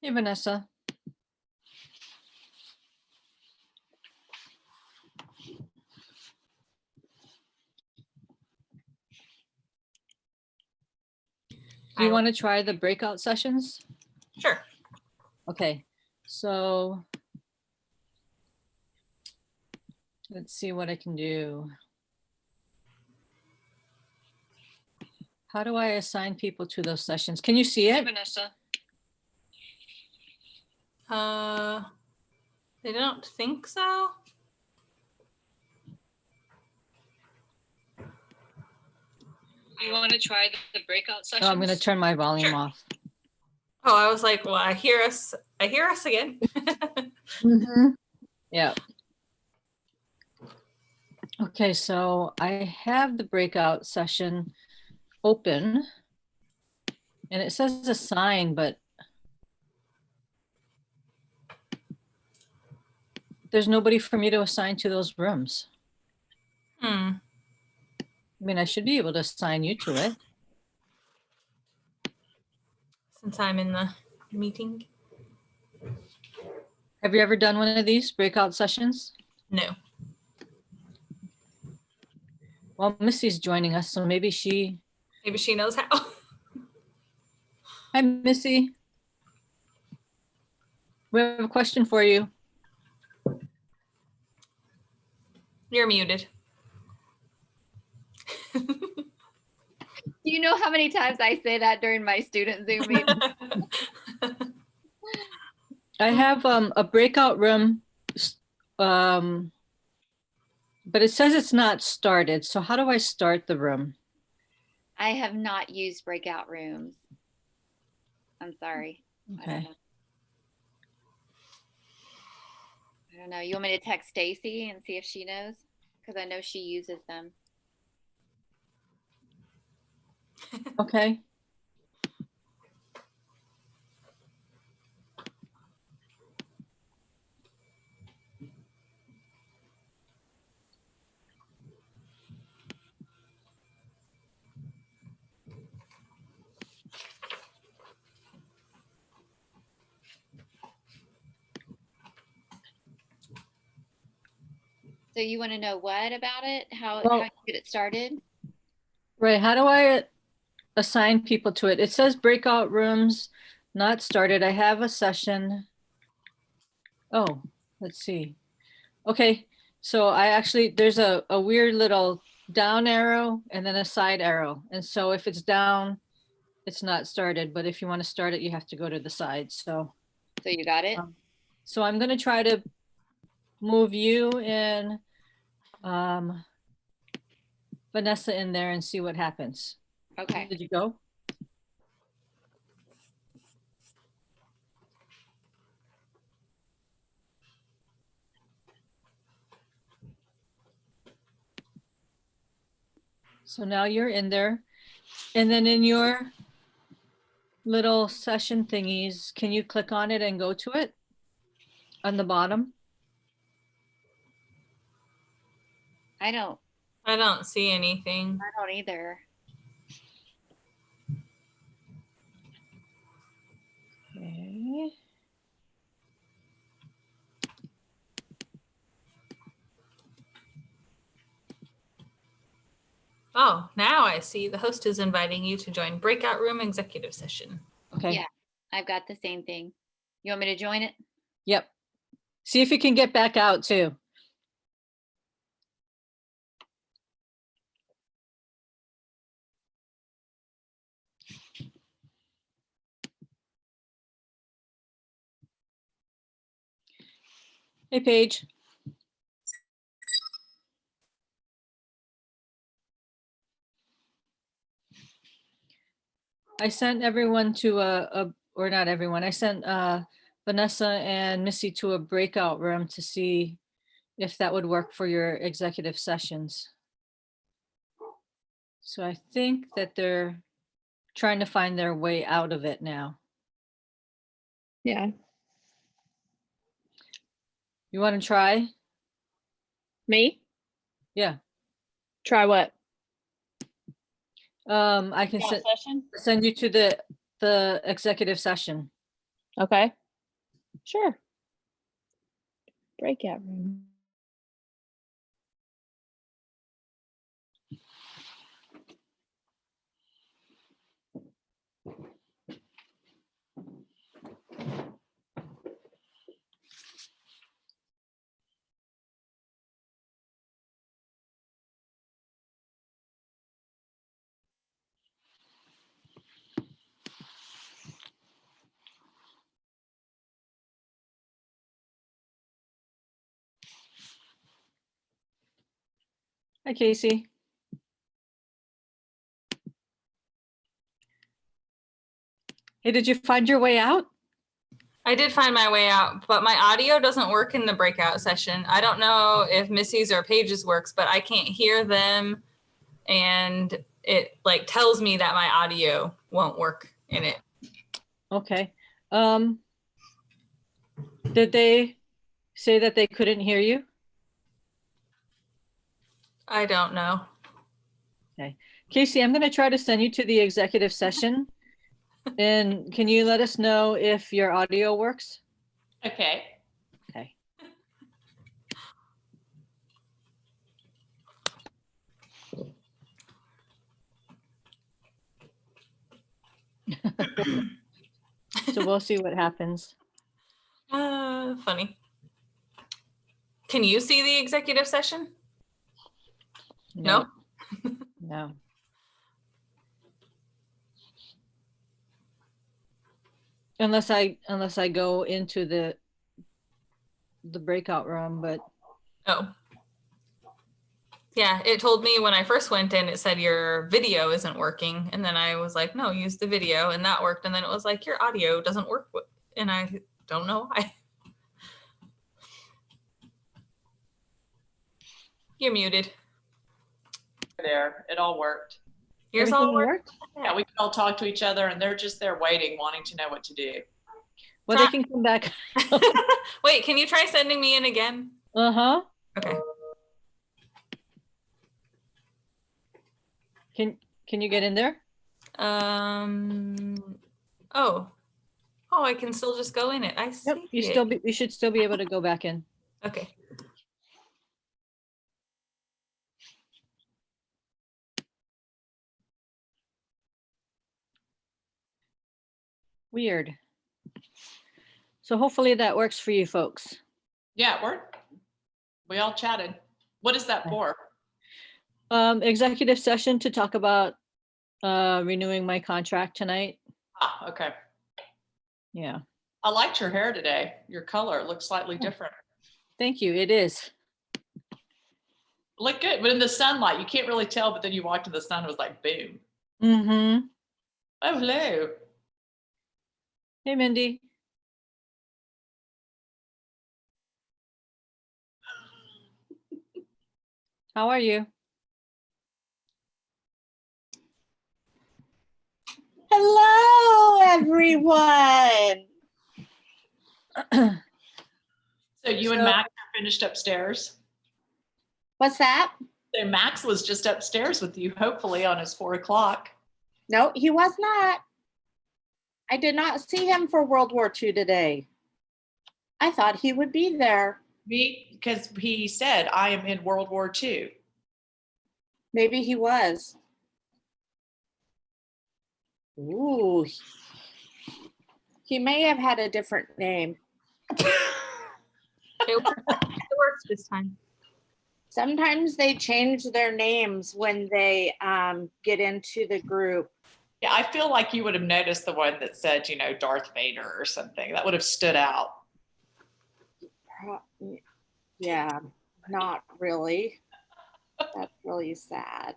Hey, Vanessa. Do you want to try the breakout sessions? Sure. Okay, so let's see what I can do. How do I assign people to those sessions? Can you see it, Vanessa? I don't think so. Do you want to try the breakout sessions? Oh, I'm going to turn my volume off. Oh, I was like, well, I hear us again. Yeah. Okay, so I have the breakout session open and it says assign, but there's nobody for me to assign to those rooms. I mean, I should be able to assign you to it. Since I'm in the meeting. Have you ever done one of these breakout sessions? No. Well, Missy's joining us, so maybe she knows how. Hi, Missy. We have a question for you. You're muted. Do you know how many times I say that during my student Zoom meeting? I have a breakout room, but it says it's not started. So how do I start the room? I have not used breakout rooms. I'm sorry. Okay. I don't know. You want me to text Stacy and see if she knows? Because I know she uses them. Okay. So you want to know what about it? How Well, you get it started? Right. How do I assign people to it? It says breakout rooms not started. I have a session. Oh, let's see. Okay. So I actually, there's a weird little down arrow and then a side arrow. And so if it's down, it's not started. But if you want to start it, you have to go to the side. So you got it? So I'm going to try to move you and Vanessa in there and see what happens. Okay. Did you go? So now you're in there. And then in your little session thingies, can you click on it and go to it on the bottom? I don't see anything. I don't either. Okay. Oh, now I see the host is inviting you to join breakout room executive session. Okay. Yeah, I've got the same thing. You want me to join it? Yep. See if you can get back out too. Hey, Paige. I sent everyone to or not everyone, I sent Vanessa and Missy to a breakout room to see if that would work for your executive sessions. So I think that they're trying to find their way out of it now. Yeah. You want to try? Me? Yeah. Try what? I can send you to the executive session. Okay. Sure. Breakout room. Hi, Casey. Hey, did you find your way out? I did find my way out, but my audio doesn't work in the breakout session. I don't know if Missy's or Paige's works, but I can't hear them. And it like tells me that my audio won't work in it. Okay. Did they say that they couldn't hear you? I don't know. Casey, I'm going to try to send you to the executive session. And can you let us know if your audio works? Okay. Okay. So we'll see what happens. Funny. Can you see the executive session? No? No. Unless I go into the breakout room, but Oh. Yeah, it told me when I first went in, it said your video isn't working. And then I was like, no, use the video. And that worked. And then it was like, your audio doesn't work. And I don't know why. You're muted. There, it all worked. Yours everything all worked? worked? Yeah, we could all talk to each other and they're just there waiting, wanting to know what to do. Well, they can come back. Wait, can you try sending me in again? Uh-huh. Okay. Can you get in there? Oh, I can still just go in it. I see. Yep, you should still be able to go back in. Okay. Weird. So hopefully that works for you folks. Yeah, we all chatted. What is that for? Executive session to talk about renewing my contract tonight. Ah, okay. Yeah. I liked your hair today. Your color looks slightly different. Thank you. It is. Look good, but in the sunlight, you can't really tell, but then you walked in the sun, it was like, boom. Mm-hmm. Oh, hello. Hey, Mindy. How are you? Hello, everyone. So you and Max are finished upstairs? What's that? So Max was just upstairs with you, hopefully on his 4 o'clock. No, he was not. I did not see him for World War II today. I thought he would be there. Because he said, I am in World War II. Maybe he was. Ooh. He may have had a different name. It works this time. Sometimes they change their names when they get into the group. Yeah, I feel like you would have noticed the one that said, Darth Vader or something. That would have stood out. Yeah, not really. That's really sad.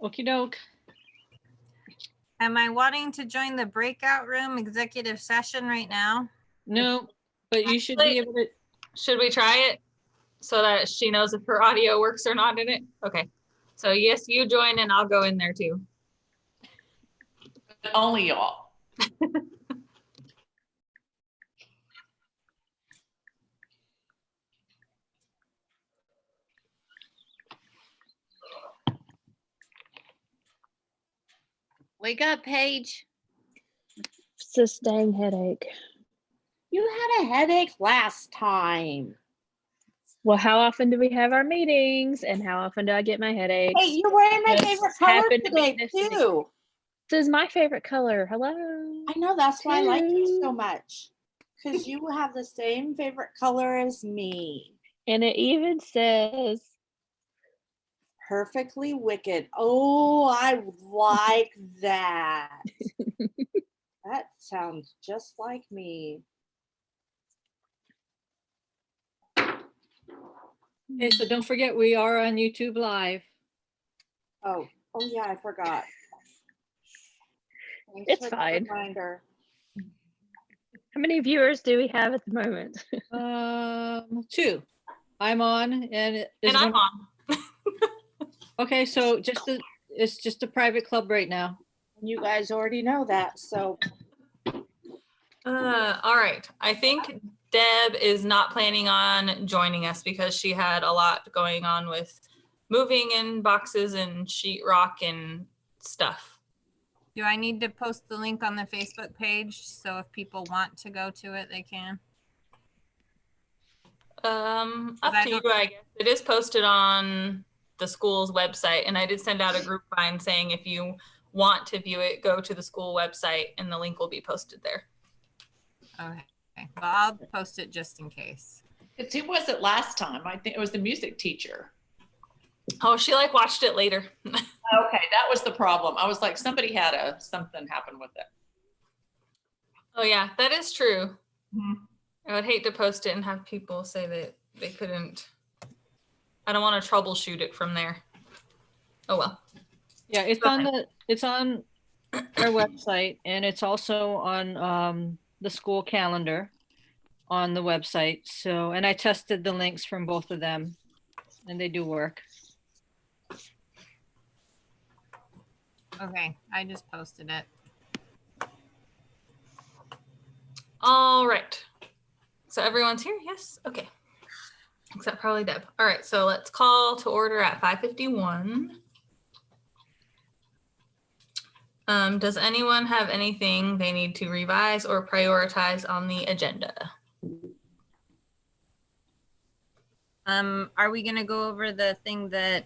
Okie doke. Am I wanting to join the breakout room executive session right now? No, but you should be able to. Should we try it so that she knows if her audio works or not in it? Okay. So yes, you join and I'll go in there too. But only y'all. Wake up, Paige. It's this dang headache. You had a headache last time. Well, how often do we have our meetings, and how often do I get my headaches? Hey, you're wearing my Just favorite color happened to be today this week. too. This is my favorite color. Hello. I know, that's why I like you so Two. much. Because you have the same favorite color as me. And it even says, Perfectly wicked. Oh, I like that. That sounds just like me. Okay, so don't forget, we are on YouTube Live. Oh yeah, I forgot. Thanks It's for that fine. reminder. how many viewers do we have at the moment? 2. I'm on, and And I'm on. Okay, so it's just a private club right now. You guys already know that, so All right. I think Deb is not planning on joining us because she had a lot going on with moving in boxes and sheetrock and stuff. Do I need to post the link on the Facebook page so if people want to go to it, they can? Up I to you, don't- I guess. It is posted on the school's website, and I did send out a group line saying if you want to view it, go to the school website, and the link will be posted there. Okay, well, I'll post it just in case. Because who was it last time? I think it was the music teacher. Oh, she watched it later. Okay, that was the problem. I was like, somebody had something happen with it. Oh yeah, that is true. Mhm. I would hate to post it and have people say that they couldn't. I don't want to troubleshoot it from there. Oh well. Yeah, it's Go on ahead. our website, and it's also on the school calendar on the website. So, and I tested the links from both of them, and they do work. Okay, I just posted it. All right. So everyone's here? Yes. Okay. Except probably Deb. All right. So let's call to order at 5:51. Does anyone have anything they need to revise or prioritize on the agenda? Are we gonna go over the thing that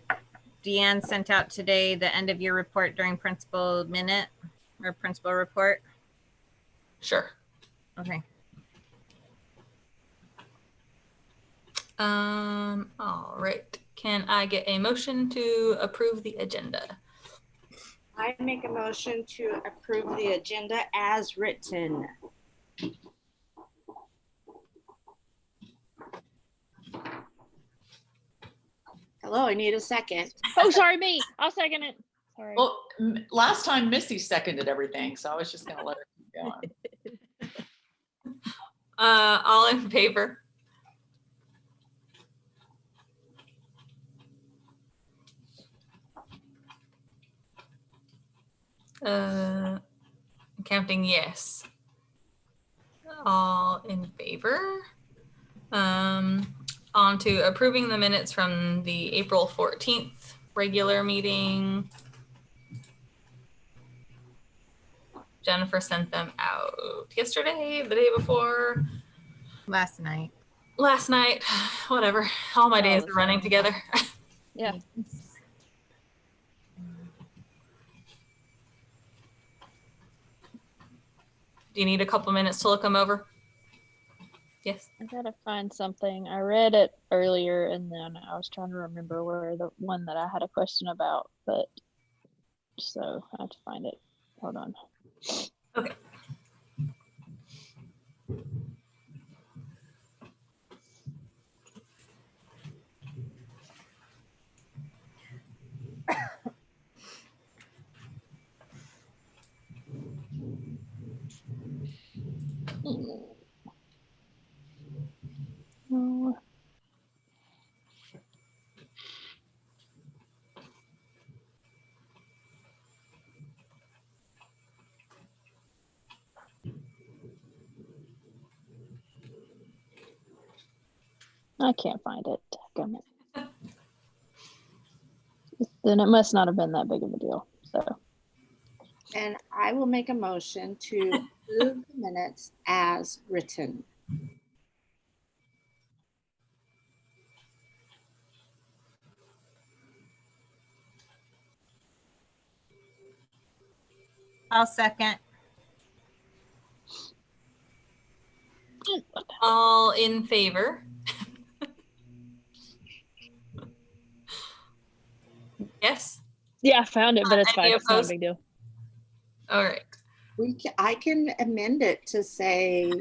Deanne sent out today, the end of year report during principal minute or principal report? Sure. Okay. All right. Can I get a motion to approve the agenda? I make a motion to approve the agenda as written. Hello, I need a second. Oh, sorry, me. I'll second it. Sorry. Well, last time Missy seconded everything, so I was just going to let her keep going. All in favor? Counting yes. All in favor. On to approving the minutes from the April 14th regular meeting. Jennifer sent them out yesterday, the day before, Last night. last night, whatever. All my days Oh, are running together. Yeah. Do you need a couple minutes to look them over? Yes. I gotta find something. I read it earlier, and then I was trying to remember where the one that I had a question about, but so I have to find it. Hold on. Okay. Oh. I can't find it. Damn it. Then it must not have been that big of a deal. So And I will make a motion to approve the minutes as written. I'll second. All in favor? Yes. Yeah, I found it, but it's Any fine. It's not a opposed? big deal. All right. I can amend it to say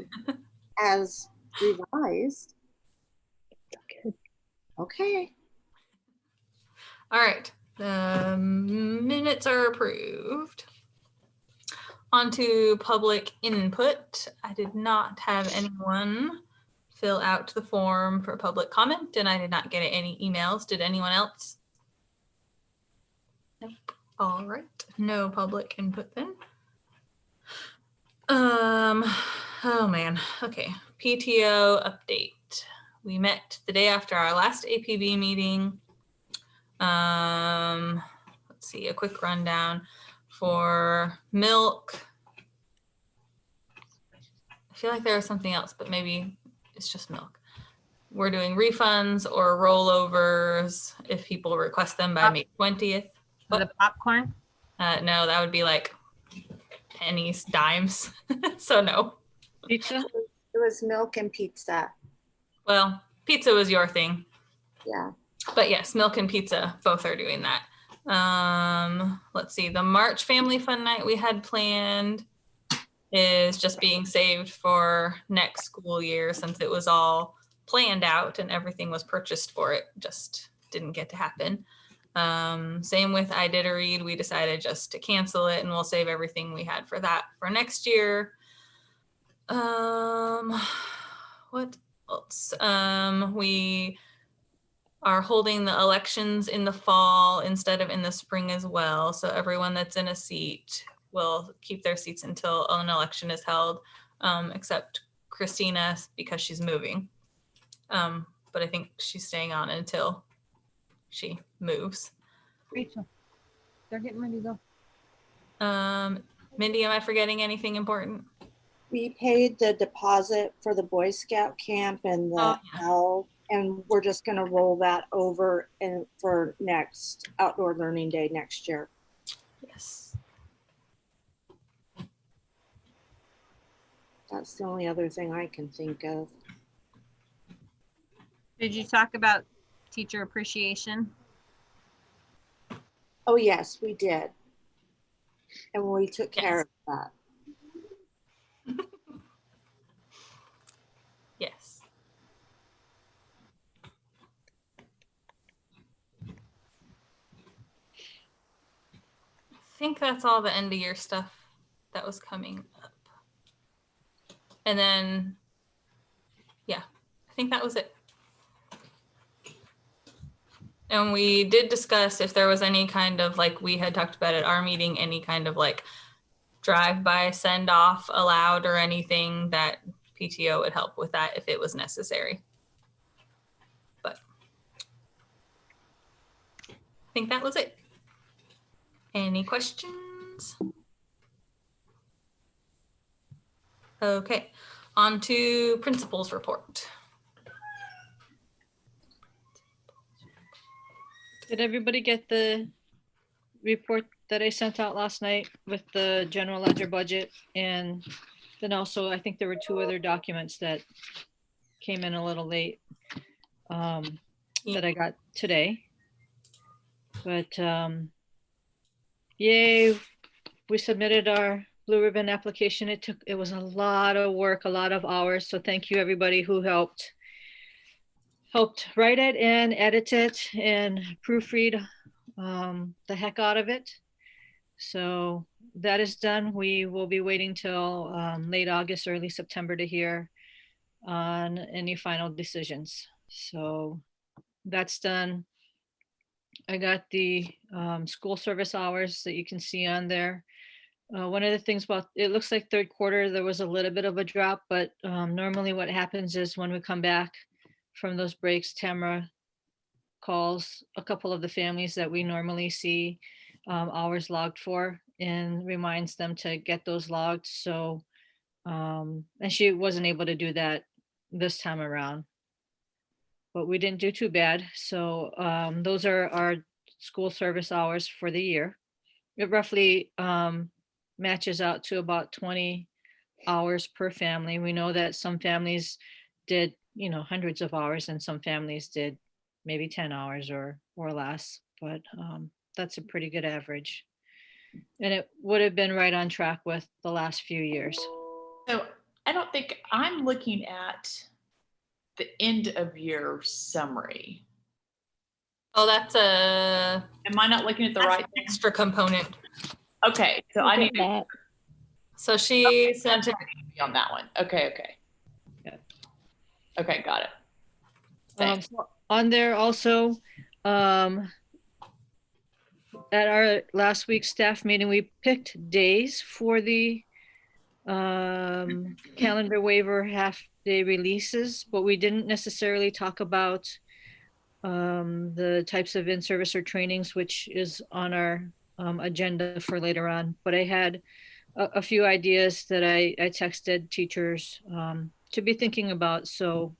as revised. Good. Okay. All right. The minutes are approved. On to public input. I did not have anyone fill out the form for public comment, and I did not get any emails. Did anyone else? Nope. All right. No public input then. Oh man. Okay. PTO update. We met the day after our last APB meeting. Let's see, a quick rundown for milk. I feel like there was something else, but maybe it's just milk. We're doing refunds or rollovers if people request them by May 20th. The popcorn. No, that would be like pennies, dimes. So no. Pizza? It was milk and pizza. Well, pizza was your thing. Yeah. But yes, milk and pizza, both are doing that. Let's see, the March Family Fun Night we had planned is just being saved for next school year since it was all planned out and everything was purchased for it. Just didn't get to happen. Same with I Did a Read. We decided just to cancel it and we'll save everything we had for that for next year. What else? We are holding the elections in the fall instead of in the spring as well. So everyone that's in a seat will keep their seats until an election is held, except Christina because she's moving. But I think she's staying on until she moves. Rachel, they're getting ready to go. Mindy, am I forgetting anything important? We paid the deposit for the Boy Scout camp and the Oh, yeah. help, and we're just going to roll that over and for next Outdoor Learning Day next year. Yes. That's the only other thing I can think of. Did you talk about teacher appreciation? Oh, yes, we did. And we took care of that. Yes. I think that's all the end of year stuff that was coming up. And then, yeah, I think that was it. And we did discuss if there was any kind of, like we had talked about at our meeting, any kind of like drive-by send-off allowed or anything that PTO would help with that if it was necessary. But I think that was it. Any questions? Okay, on to principal's report. Did everybody get the report that I sent out last night with the general ledger budget? And then also, I think there were 2 other documents that came in a little late that I got today. But yay, we submitted our Blue Ribbon application. It was a lot of work, a lot of hours. So thank you everybody who helped write it and edit it and proofread the heck out of it. So that is done. We will be waiting till late August, early September to hear on any final decisions. So that's done. I got the school service hours that you can see on there. One of the things about, it looks like third quarter, there was a little bit of a drop, but normally what happens is when we come back from those breaks, Tamara calls a couple of the families that we normally see hours logged for, and reminds them to get those logged. So, and she wasn't able to do that this time around, but we didn't do too bad. So those are our school service hours for the year. It roughly matches out to about 20 hours per family. We know that some families did, hundreds of hours, and some families did maybe 10 hours or less, but that's a pretty good average. And it would have been right on track with the last few years. So I don't think I'm looking at the end of year summary. Oh, that's a Am I not looking at the that's right an thing? extra component. Okay, so I need to that. So she sent it. be on that one. Okay. Yeah. Okay, got it. Thanks. On there also, at our last week's staff meeting, we picked days for the calendar waiver half-day releases, but we didn't necessarily talk about the types of in-service or trainings, which is on our agenda for later on. But I had a few ideas that I texted teachers to be thinking about. So,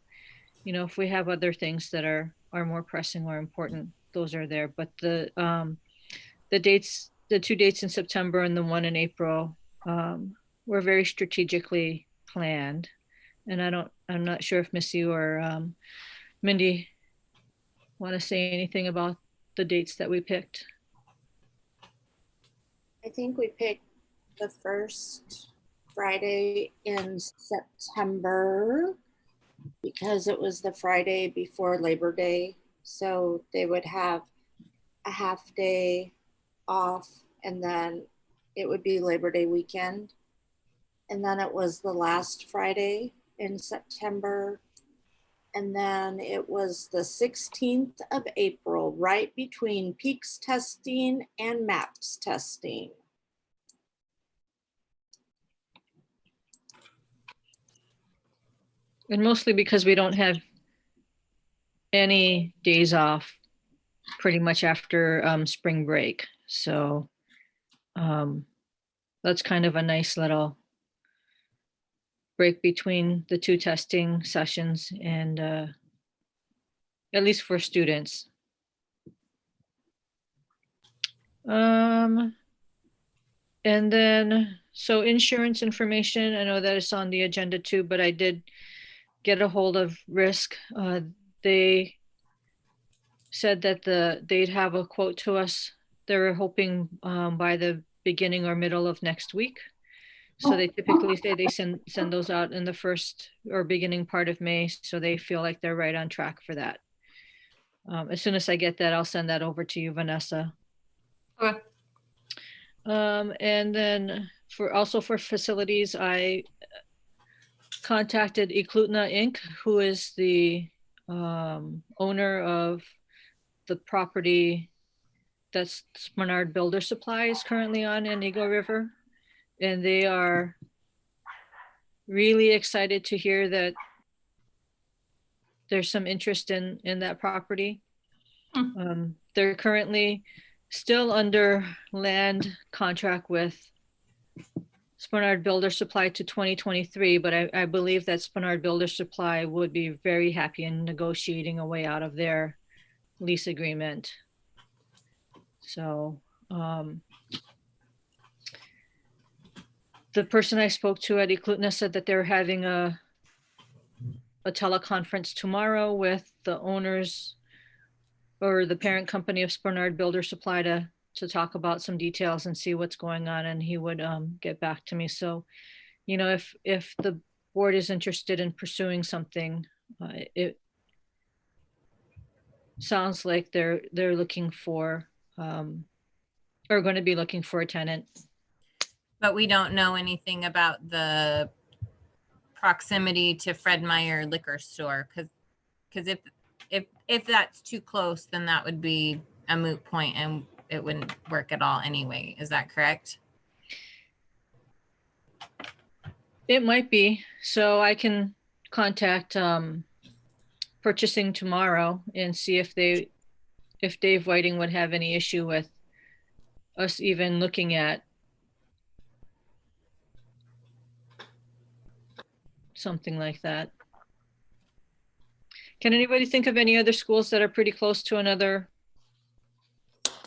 if we have other things that are more pressing or important, those are there. But the dates, the 2 dates in September and the 1 in April, were very strategically planned. And I'm not sure if Missy or Mindy want to say anything about the dates that we picked. I think we picked the first Friday in September because it was the Friday before Labor Day. So they would have a half day off, and then it would be Labor Day weekend. And then it was the last Friday in September. And then it was the 16th of April, right between PEAKS testing and MAPS testing. And mostly because we don't have any days off pretty much after spring break. So that's kind of a nice little break between the 2 testing sessions, and at least for students. And then, so insurance information, I know that it's on the agenda too, but I did get a hold of Risk. They said that they'd have a quote to us. They were hoping by the beginning or middle of next week. So they typically say they send those out in the first or beginning part of May. So they feel like they're right on track for that. As soon as I get that, I'll send that over to you, Vanessa. Okay. And then for facilities, I contacted Eklutna Inc., who is the owner of the property that's Spenard Builder Supply is currently on in Eagle River. And they are really excited to hear that there's some interest in that property. They're currently still under land contract with Spenard Builder Supply to 2023, but I believe that Spenard Builder Supply would be very happy in negotiating a way out of their lease agreement. So the person I spoke to at Eklutna said that they're having a teleconference tomorrow with the owners or the parent company of Spenard Builder Supply to talk about some details and see what's going on, and he would get back to me. So, if the board is interested in pursuing something, it sounds like they're looking for or going to be looking for a tenant. But we don't know anything about the proximity to Fred Meyer liquor store, because if that's too close, then that would be a moot point and it wouldn't work at all anyway. Is that correct? It might be. So I can contact purchasing tomorrow and see if Dave Whiting would have any issue with us even looking at something like that. Can anybody think of any other schools that are pretty close to another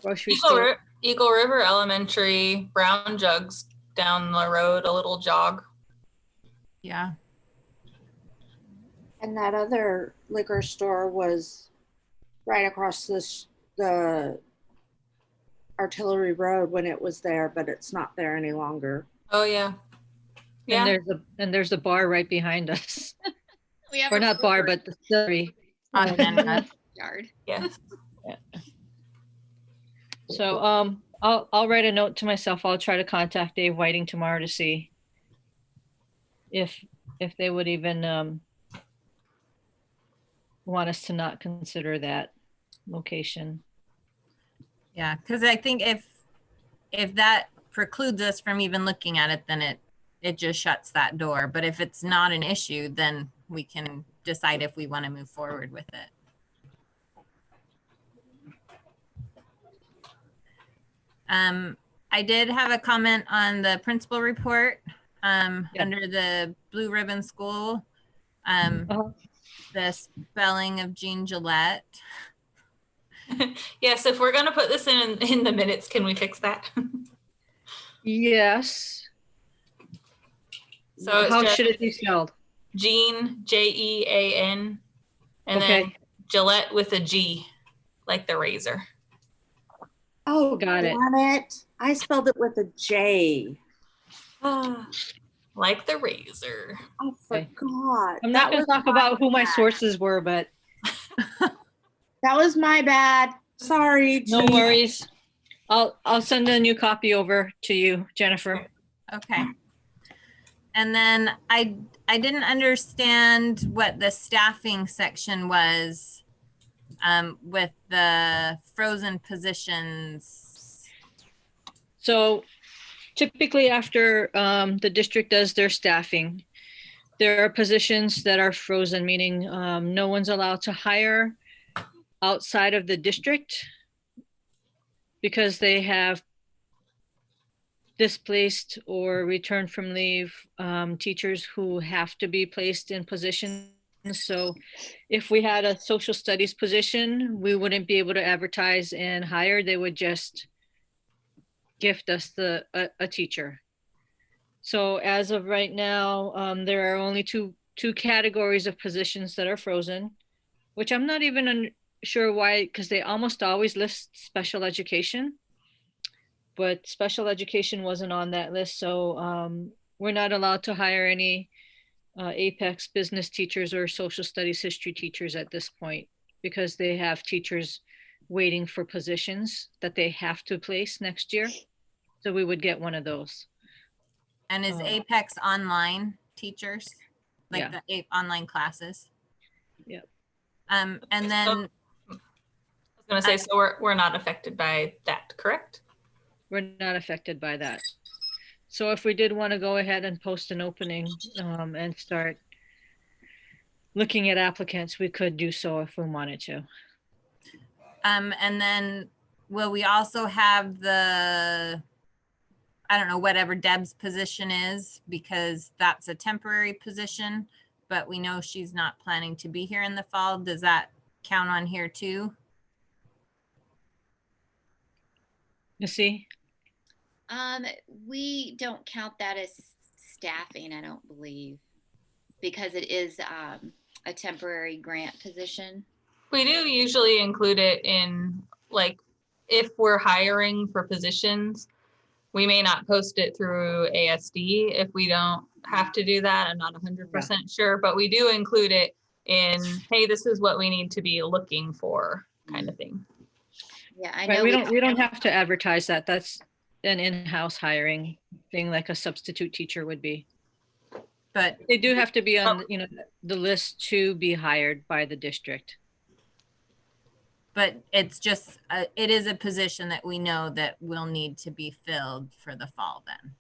grocery store? Eagle River Elementary, Brown Jugs down the road, a little jog. Yeah. And that other liquor store was right across the Artillery Road when it was there, but it's not there any longer. Oh yeah. Yeah. And there's a bar right behind us. We have Or a not bar, brewery but distillery. On Manhattan. yard. Yes. So I'll write a note to myself. I'll try to contact Dave Whiting tomorrow to see if they would even want us to not consider that location. Yeah, because I think if that precludes us from even looking at it, then it just shuts that door. But if it's not an issue, then we can decide if we want to move forward with it. I did have a comment on the principal report under the Blue Ribbon School. The spelling of Jean Gillette. Yes, if we're gonna put this in the minutes, can we fix that? Yes. So it's How just should it be spelled? Jean, Jean, and Okay. then Gillette with a G, like the razor. Oh, Got it. damn it. I spelled it with a J. Like the razor. I Okay. forgot. I'm not going was to talk my about who my bad. sources were, but That was my bad. Sorry. no Chief. worries. I'll send a new copy over to you, Jennifer. Okay. And then I didn't understand what the staffing section was with the frozen positions. So typically after the district does their staffing, there are positions that are frozen, meaning no one's allowed to hire outside of the district because they have displaced or returned from leave teachers who have to be placed in positions. So if we had a social studies position, we wouldn't be able to advertise and hire. They would just gift us a teacher. So as of right now, there are only two categories of positions that are frozen, which I'm not even sure why, because they almost always list special education. But special education wasn't on that list. So we're not allowed to hire any Apex business teachers or social studies history teachers at this point because they have teachers waiting for positions that they have to place next year. So we would get one of those. And is Apex online teachers? Like Yeah. the online classes? Yep. And then I was gonna say, so we're not affected by that, correct? We're not affected by that. So if we did want to go ahead and post an opening and start looking at applicants, we could do so if we wanted to. and then will we also have the, I don't know, whatever Deb's position is, because that's a temporary position, but we know she's not planning to be here in the fall. Does that count on here too? You see? We don't count that as staffing, I don't believe, because it is a temporary grant position. We do usually include it in, like, if we're hiring for positions, we may not post it through ASD if we don't have to do that. I'm not 100% sure, but we do include it in, hey, this is what we need to be looking for, kind of thing. Yeah, I Right, know. we don't have to advertise that. That's an in-house hiring thing like a substitute teacher would be. But They do have to be on, the list to be hired by the district. but it's just, it is a position that we know that will need to be filled for the fall then.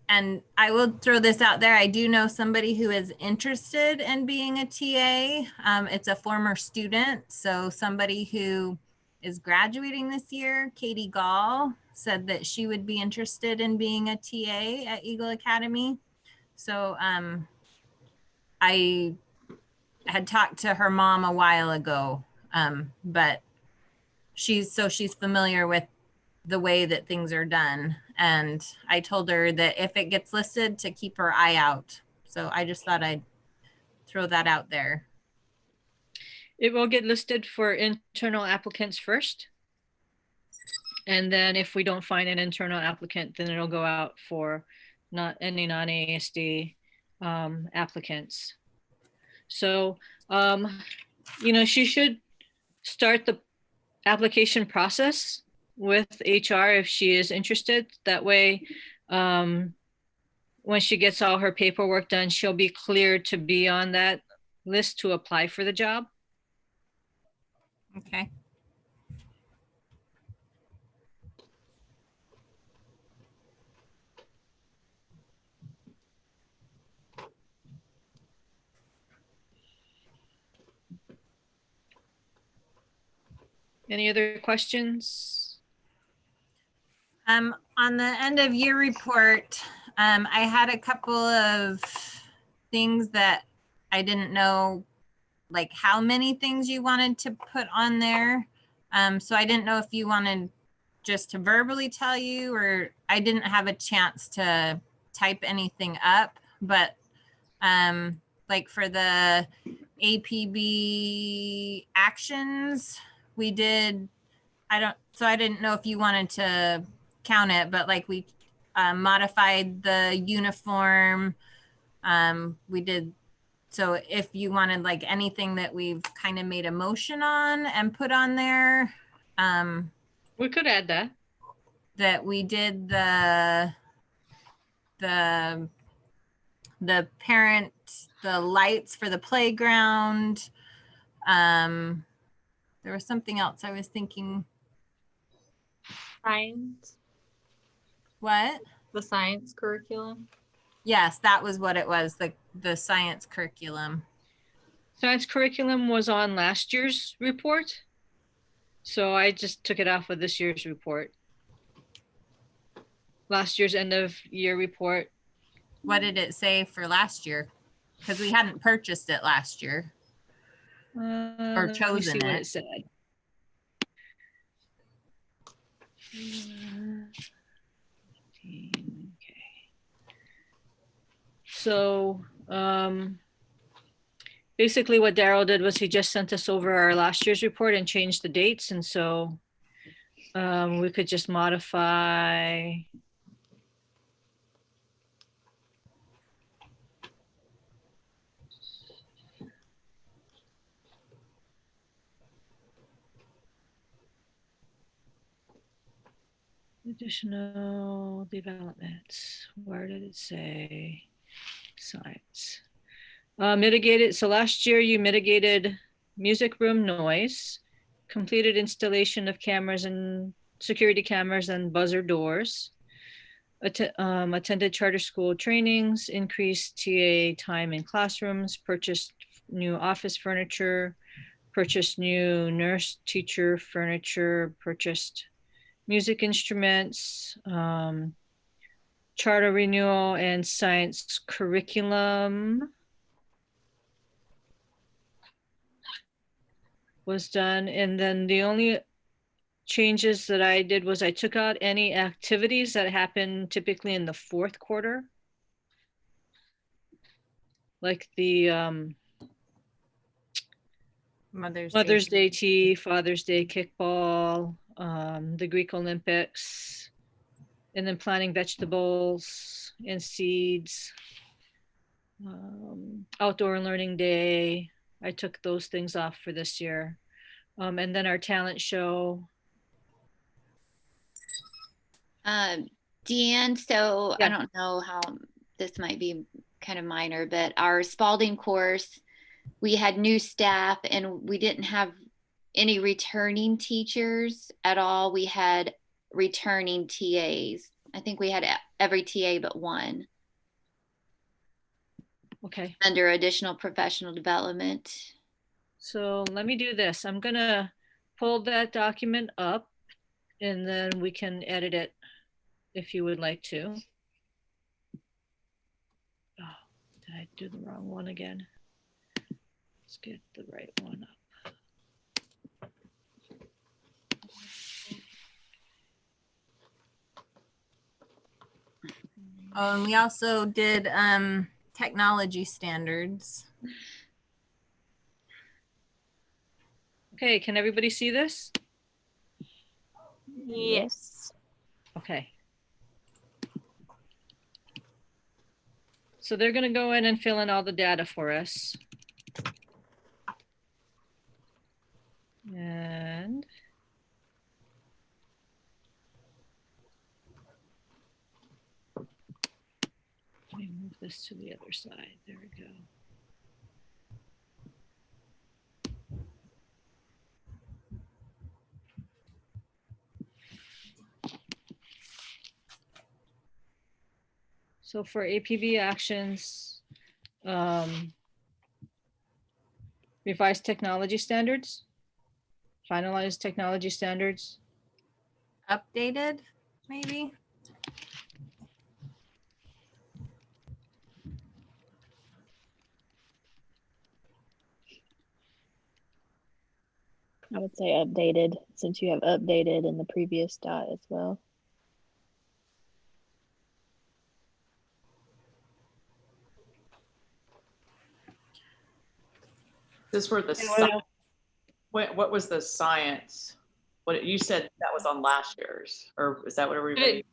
And I will throw this out there. I do know somebody who is interested in being a TA. It's a former student, so somebody who is graduating this year, Katie Gall, said that she would be interested in being a TA at Eagle Academy. So I had talked to her mom a while ago, but she's familiar with the way that things are done. And I told her that if it gets listed, to keep her eye out. So I just thought I'd throw that out there. It will get listed for internal applicants first. And then if we don't find an internal applicant, then it'll go out for not any non-ASD applicants. So, she should start the application process with HR if she is interested. That way, when she gets all her paperwork done, she'll be cleared to be on that list to apply for the job. Okay. Any other questions? On the end of year report, I had a couple of things that I didn't know, like how many things you wanted to put on there. So I didn't know if you wanted just to verbally tell you, or I didn't have a chance to type anything up, but like for the APB actions, we did, I didn't know if you wanted to count it, but like we modified the uniform. We did, so if you wanted like anything that we've kind of made a motion on and put on there. We could add that. That we did the parent, the lights for the playground. There was something else I was thinking. Science, What? the science curriculum. Yes, that was what it was, the science curriculum. Science curriculum was on last year's report. So I just took it off of this year's report. Last year's end of year report. What did it say for last year? Because we hadn't purchased it last year. Or Let me chosen see what it. it said. Okay. So basically what Daryl did was he just sent us over our last year's report and changed the dates. And so we could just modify. Additional developments. Where did it say? Science. Mitigated. So last year you mitigated music room noise, completed installation of cameras and security cameras and buzzer doors, attended charter school trainings, increased TA time in classrooms, purchased new office furniture, purchased new nurse teacher furniture, purchased music instruments, charter renewal and science curriculum was done. And then the only changes that I did was I took out any activities that happen typically in the fourth quarter. Like the Mother's Day tea, Father's Day kickball, the Greek Olympics, and then planting vegetables and seeds, outdoor learning day. I took those things off for this year. And then our talent show. Deanne, so Yeah. I don't know how this might be kind of minor, but our Spalding course, we had new staff and we didn't have any returning teachers at all. We had returning TAs. I think we had every TA but one. Okay. Under additional professional development. So let me do this. I'm gonna pull that document up and then we can edit it if you would like to. Oh, did I do the wrong one again? Let's get the right one up. Oh, and we also did technology standards. Okay, can everybody see this? Yes. Okay. So they're going to go in and fill in all the data for us. And let me move this to the other side. There we go. So for APB actions, revised technology standards, finalized technology standards. Updated, maybe? I would say updated, since you have updated in the previous dot as well. This were the what was the science? What you said that was on last year's, or is that what everybody?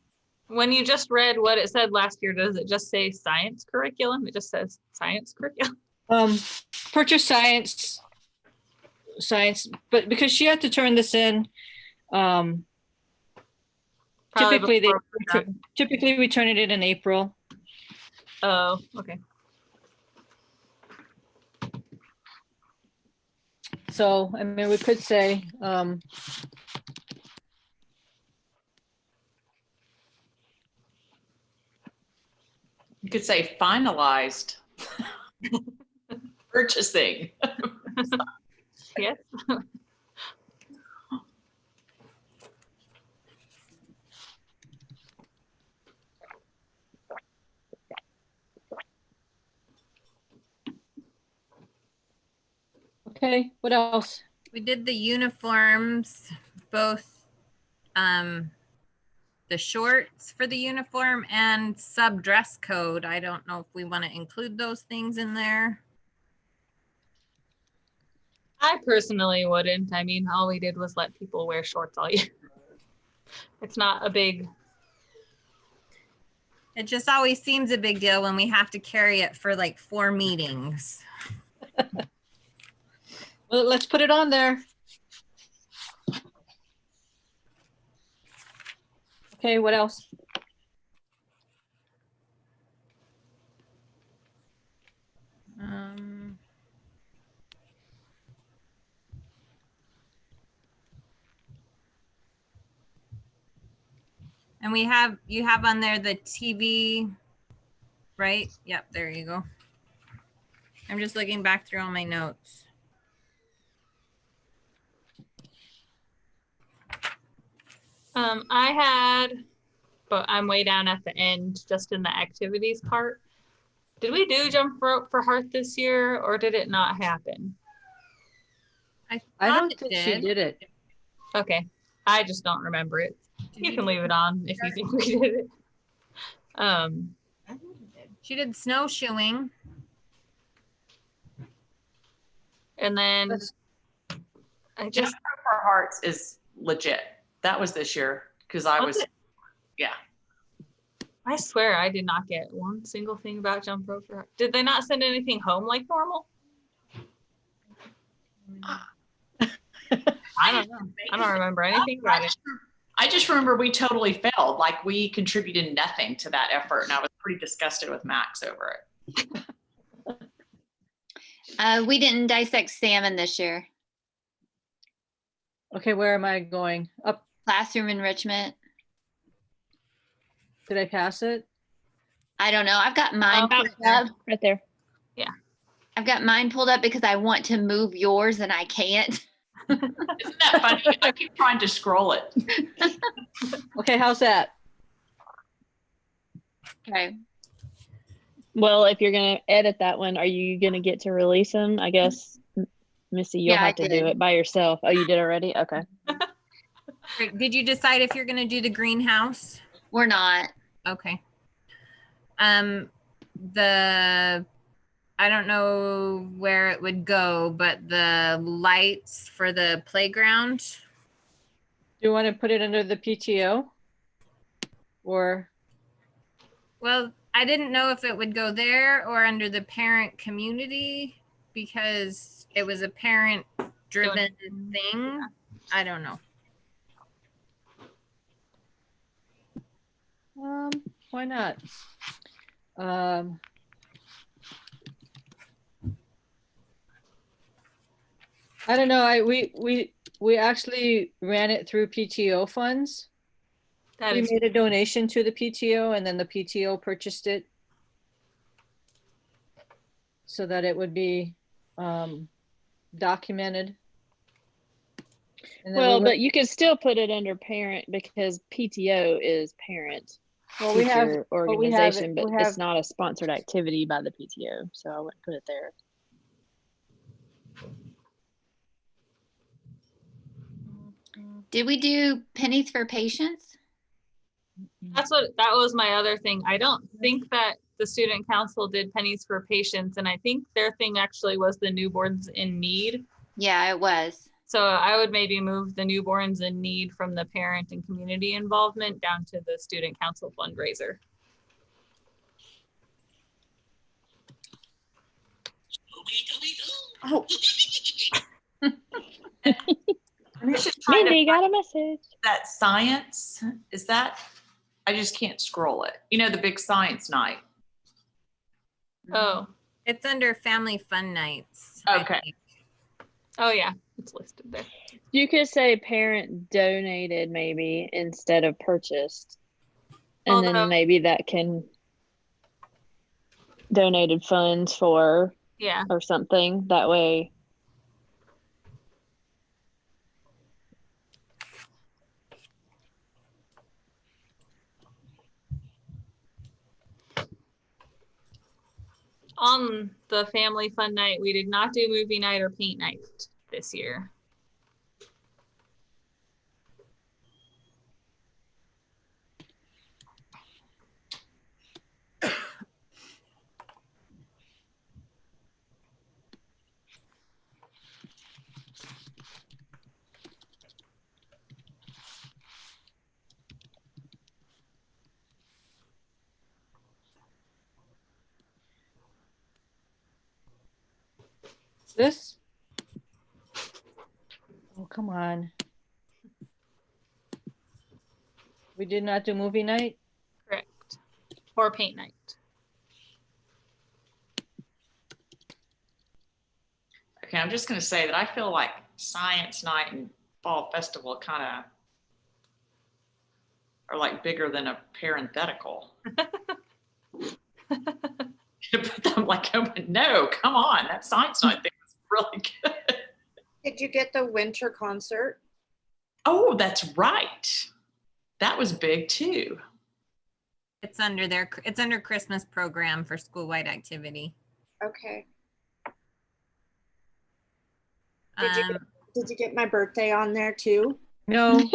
When you just read what it said last year, does it just say science curriculum? It just says science curriculum. Purchase science, but because she had to turn this in, typically we turn it in April. Oh, okay. So, I mean, we could say, You could say finalized purchasing. Yes. okay, what else? We did the uniforms, both the shorts for the uniform and sub dress code. I don't know if we want to include those things in there. I personally wouldn't. I mean, all we did was let people wear shorts all year. It's not a big. It just always seems a big deal when we have to carry it for like 4 meetings. Well, let's put it on there. Okay, what else? And you have on there the TV, right? Yep, there you go. I'm just looking back through all my notes. I had, but I'm way down at the end, just in the activities part. Did we do jump rope for Hearth this year, or did it not happen? I don't think she did it. Okay, I just don't remember it. You can leave it on if you think we did it. She did snowshoeing. And then I just for Hearts is legit. That was this year because I was yeah. I swear I did not get one single thing about jump rope for Hearth. Did they not send anything home like normal? I don't know. I don't remember anything about it. I just remember we totally failed. Like we contributed nothing to that effort, and I was pretty disgusted with Max over it. We didn't dissect salmon this year. Okay, where am I going? Up. Classroom enrichment. Did I pass it? I don't know. I've got mine pulled up. Right there. I've got mine pulled up because I want to move yours and I can't. Isn't that funny? I keep trying to scroll it. Okay, how's that? Okay. Well, if you're gonna edit that one, are you gonna get to release them? I guess, Missy, you'll Yeah, I have to do did. it by yourself. Oh, you did already? Okay. Great. Did you decide if you're going to do the greenhouse? We're not. Okay. The I don't know where it would go, but the lights for the playground. Do you want to put it under the PTO? Or, Well, I didn't know if it would go there or under the parent community because it was a parent driven thing. I don't know. why not? I don't know. We actually ran it through PTO funds. That We is made a donation to the PTO and then the PTO purchased it so that it would be documented. And then Well, but you can still put it under parent because PTO is parent well, we have, teacher but we have, organization, but it's not a sponsored activity by the PTO, so I wouldn't put it there. Did we do pennies for patients? that was my other thing. I don't think that the student council did pennies for patients, and I think their thing actually was the newborns in need. Yeah, it was. So I would maybe move the newborns in need from the parent and community involvement down to the student council fundraiser. Oh, I'm just trying Mindy to got a message. that science, is that, I just can't scroll it. You know, the big science night. Oh, It's under family fun nights. I Okay. think. oh yeah, it's listed there. You could say parent donated maybe instead of purchased. And Although- then maybe that can donated funds for Yeah, or something. That way. on the family fun night, we did not do movie night or paint night this year. this? Oh, come on. We did not do movie night? Correct. Or paint night. Okay, I'm just gonna say that I feel like science night and fall festival kind of are like bigger than a parenthetical. I'm like, oh, no, come on, that science night thing was really good. did you get the winter concert? Oh, that's right. That was big too. It's under Christmas program for school-wide activity. Okay. Um, Did you get my birthday on there too? No,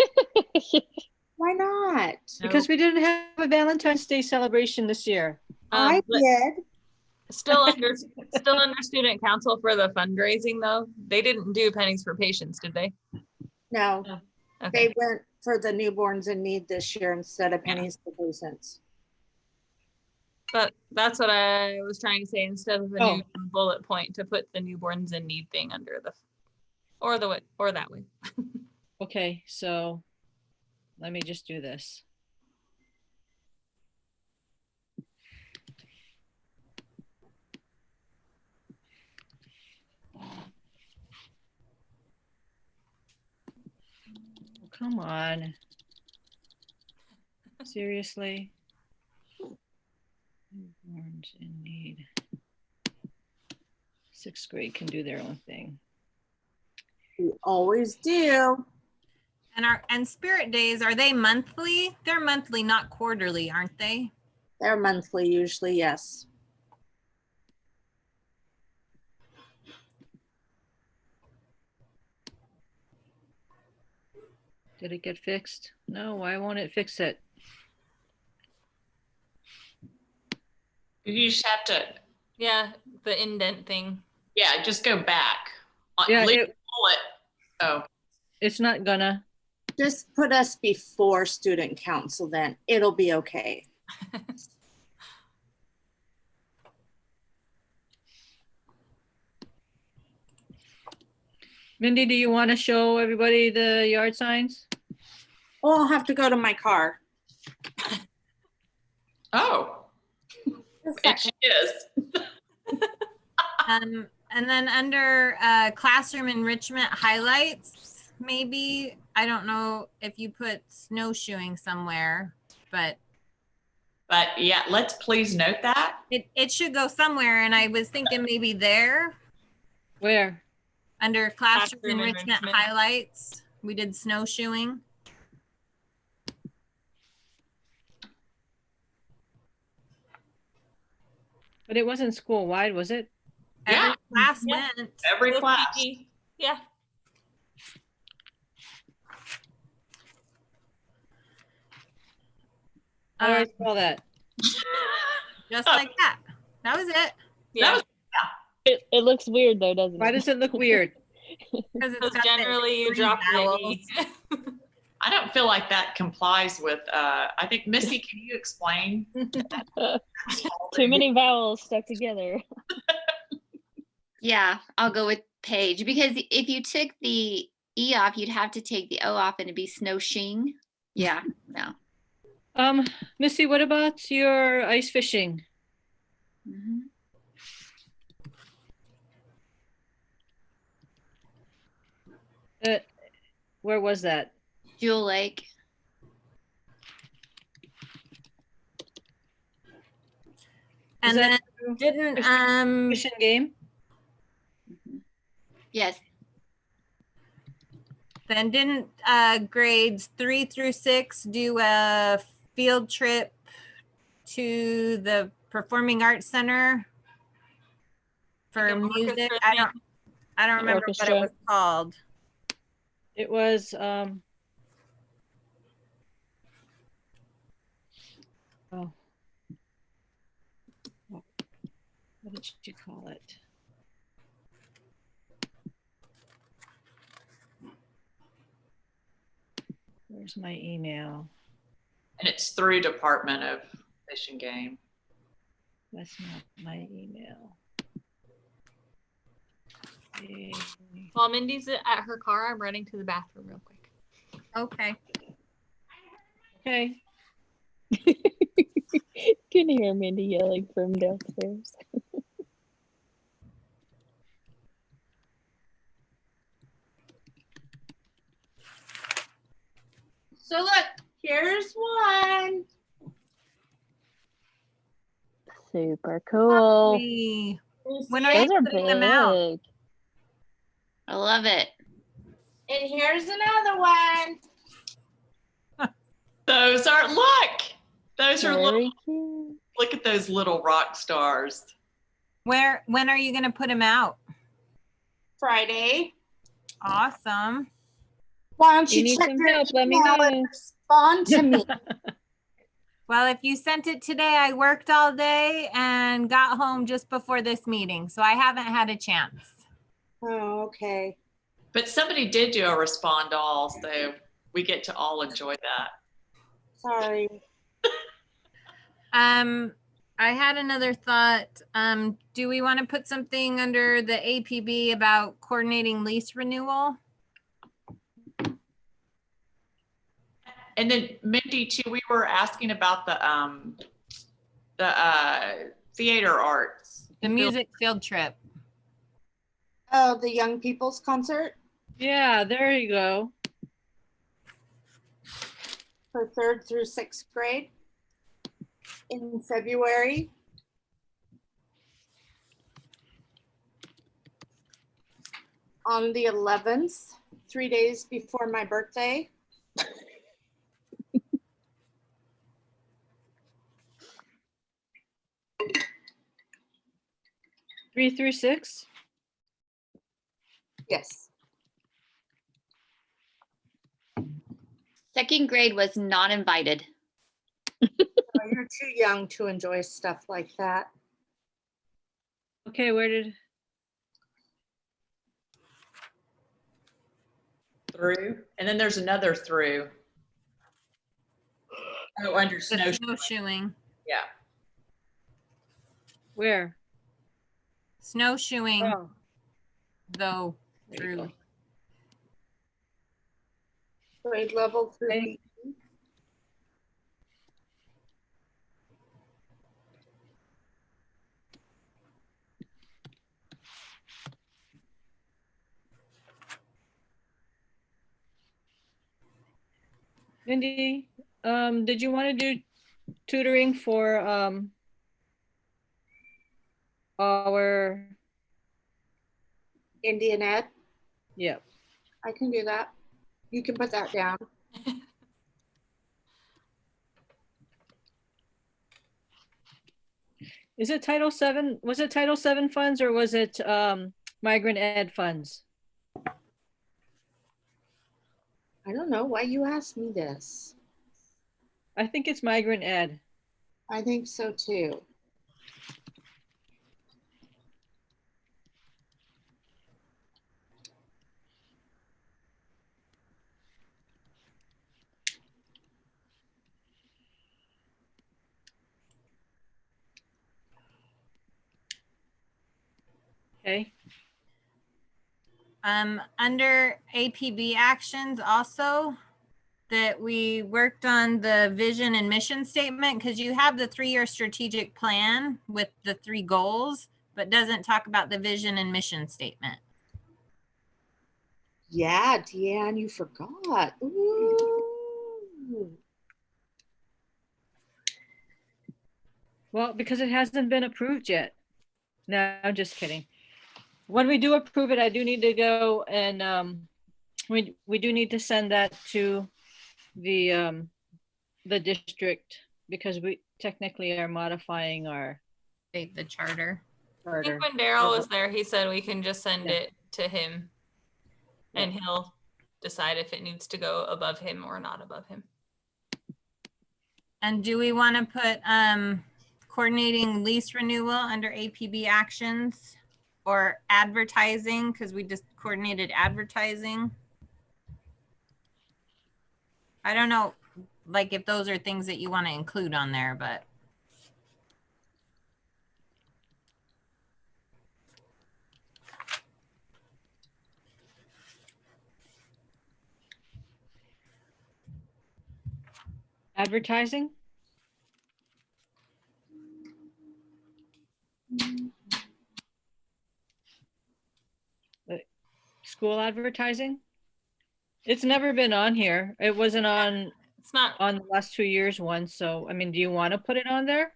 Why not? because we didn't have a Valentine's Day celebration this year. I But did. still under student council for the fundraising though. They didn't do pennies for patients, did they? No, Okay. they went for the newborns in need this year instead of pennies for patients. But that's what I was trying to say, instead of a Oh. new bullet point, to put the newborns in need thing under the, or that way. Okay, so let me just do this. Oh, come on. Seriously? Newborns in need. 6th grade can do their own thing. We always do. And Spirit Days, are they monthly? They're monthly, not quarterly, aren't they? They're monthly usually, yes. Did it get fixed? No, why won't it fix it? You just have to, Yeah, the indent thing. yeah, just go back. Yeah, Leave it- the bullet. Oh, It's not gonna. Just put us before student council, then it'll be okay. Mindy, do you want to show everybody the yard signs? Oh, I'll have to go to my car. oh, Just it second. is. And then under classroom enrichment highlights, maybe, I don't know if you put snowshoeing somewhere, but But yeah, let's please note that. it should go somewhere. And I was thinking maybe there Where? under classroom Classroom enrichment enrichment. highlights, we did snowshoeing. But it wasn't school wide, was it? Every Yeah. class Yeah. went. Every Little class. sneaky. Yeah. How do I Um, spell that? just like that. That was it. Yeah. It looks weird though, doesn't Why it? does it look weird? Because it's Because got the generally you extreme drop the vowels. E. I don't feel like that complies with, I think, Missy, can you explain? Too many vowels stuck together. Yeah, I'll go with Paige because if you took the E off, you'd have to take the O off and it'd be snowshoeing. Yeah, no. Missy, what about your ice fishing? Mhm. Where was that? Jewel Lake. Is And that then didn't Fish and game? Yes. then didn't grades 3 through 6 do a field trip to the Performing Arts Center for Like an music? orchestra I don't remember what Orchestra. it was called. It was oh. What did you call it? Where's my email? And it's through Department of Fish and Game. That's not my email. Okay. While Mindy's at her car, I'm running to the bathroom real quick. Okay. Okay. Can hear Mindy yelling from downstairs. So look, here's one. Super cool. We- You When see are it? you Those are putting them out? big. I love it. And here's another one. Those are, look, those are little, Very cute. look at those little rock stars. when are you going to put them out? Friday. Awesome. Why don't You you need check some your help, let me email and know. respond to me? Well, if you sent it today, I worked all day and got home just before this meeting, so I haven't had a chance. Oh, okay. But somebody did do a respond all, so we get to all enjoy that. Sorry. I had another thought. Do we want to put something under the APB about coordinating lease renewal? And then Mindy too, we were asking about the theater arts. The music field trip. Oh, the young people's concert Yeah, there you go. for 3rd through 6th grade in February. on the 11th, 3 days before my birthday. 3 through 6? Yes. Second grade was not invited. Oh, you're too young to enjoy stuff like that. Okay, where did, Through, and then there's another through. Oh, under The snow. snowshoeing. Yeah. where? Snowshoeing, Oh, though, there you through. go. Grade level through Okay. PE. Mindy, did you want to do tutoring for our, Indian Ed. yeah, I can do that. You can put that down. is it Title VII? Was it Title VII funds or was it migrant ed funds? I don't know why you asked me this. I think it's migrant ed. I think so too. Okay, Under APB actions also, that we worked on the vision and mission statement, because you have the 3-year strategic plan with the 3 goals, but doesn't talk about the vision and mission statement. Yeah, Deanne, you forgot. Ooh. well, because it hasn't been approved yet. No, I'm just kidding. When we do approve it, I do need to go and we do need to send that to the district because we technically are modifying our The charter. I charter. think when Daryl was there, he said we can just send Yeah. it to him and he'll decide if it needs to go above him or not above him. And do we want to put coordinating lease renewal under APB actions or advertising? Because we just coordinated advertising. I don't know, like if those are things that you want to include on there, but. Advertising? School advertising? It's never been on here. It wasn't on It's not, the last 2 years one. So, I mean, do you want to put it on there?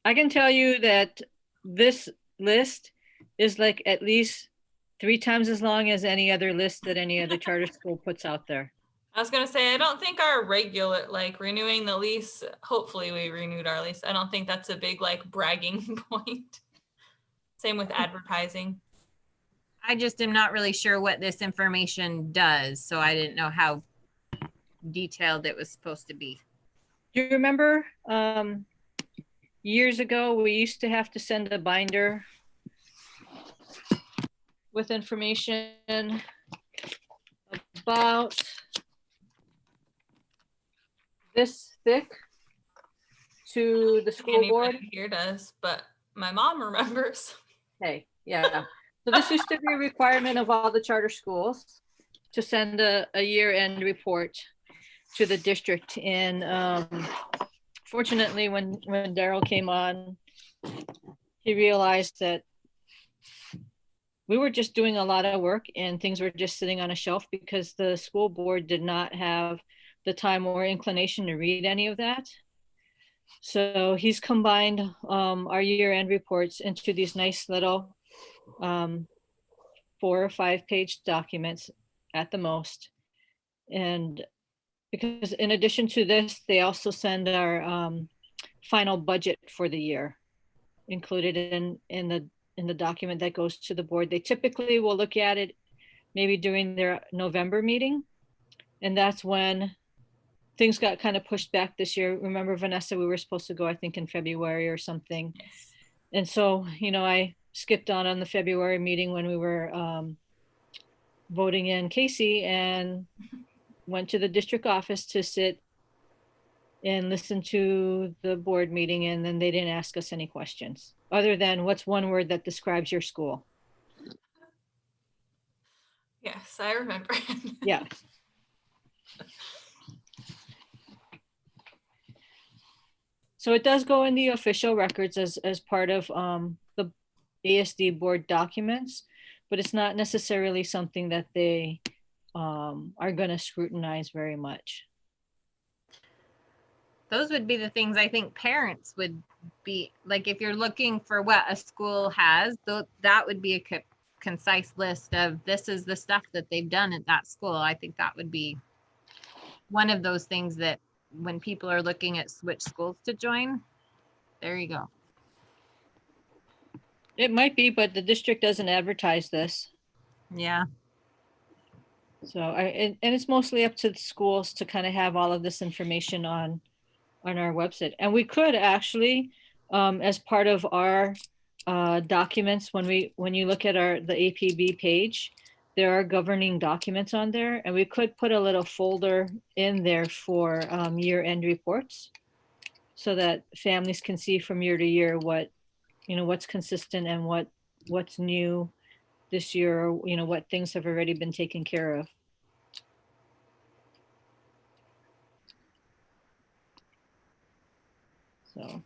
I can tell you that this list is like at least 3 times as long as any other list that any other charter school puts out there. I was gonna say, I don't think our regular, like renewing the lease, hopefully we renewed our lease. I don't think that's a big like bragging point. Same with advertising. I just am not really sure what this information does, so I didn't know how detailed it was supposed to be. Do you remember years ago, we used to have to send a binder with information about this thick to the school board? Anybody here does, but my mom remembers. Hey, yeah. So this used to be a requirement of all the charter schools to send a year-end report to the district. And fortunately, when Daryl came on, he realized that we were just doing a lot of work and things were just sitting on a shelf because the school board did not have the time or inclination to read any of that. So he's combined our year-end reports into these nice little 4 or 5 page documents at the most. And because in addition to this, they also send our final budget for the year included in the document that goes to the board. They typically will look at it maybe during their November meeting. And that's when things got kind of pushed back this year. Remember, Vanessa, we were supposed to go, I think, in February or something. Yes. And so, you know, I skipped on the February meeting when we were voting in Casey and went to the district office to sit and listen to the board meeting. And then they didn't ask us any questions other than what's one word that describes your school? Yes, I remember. Yeah. So it does go in the official records as part of the ASD board documents, but it's not necessarily something that they are going to scrutinize very much. Those would be the things I think parents would be like, if you're looking for what a school has, that would be a concise list of this is the stuff that they've done at that school. I think that would be one of those things that when people are looking at which schools to join, there you go. It might be, but the district doesn't advertise this. Yeah. So and it's mostly up to the schools to kind of have all of this information on our website. And we could actually, as part of our documents, when you look at the APB page, there are governing documents on there, and we could put a little folder in there for year-end reports so that families can see from year to year what, you know, what's consistent and what's new this year, or, you know, what things have already been taken care of. So.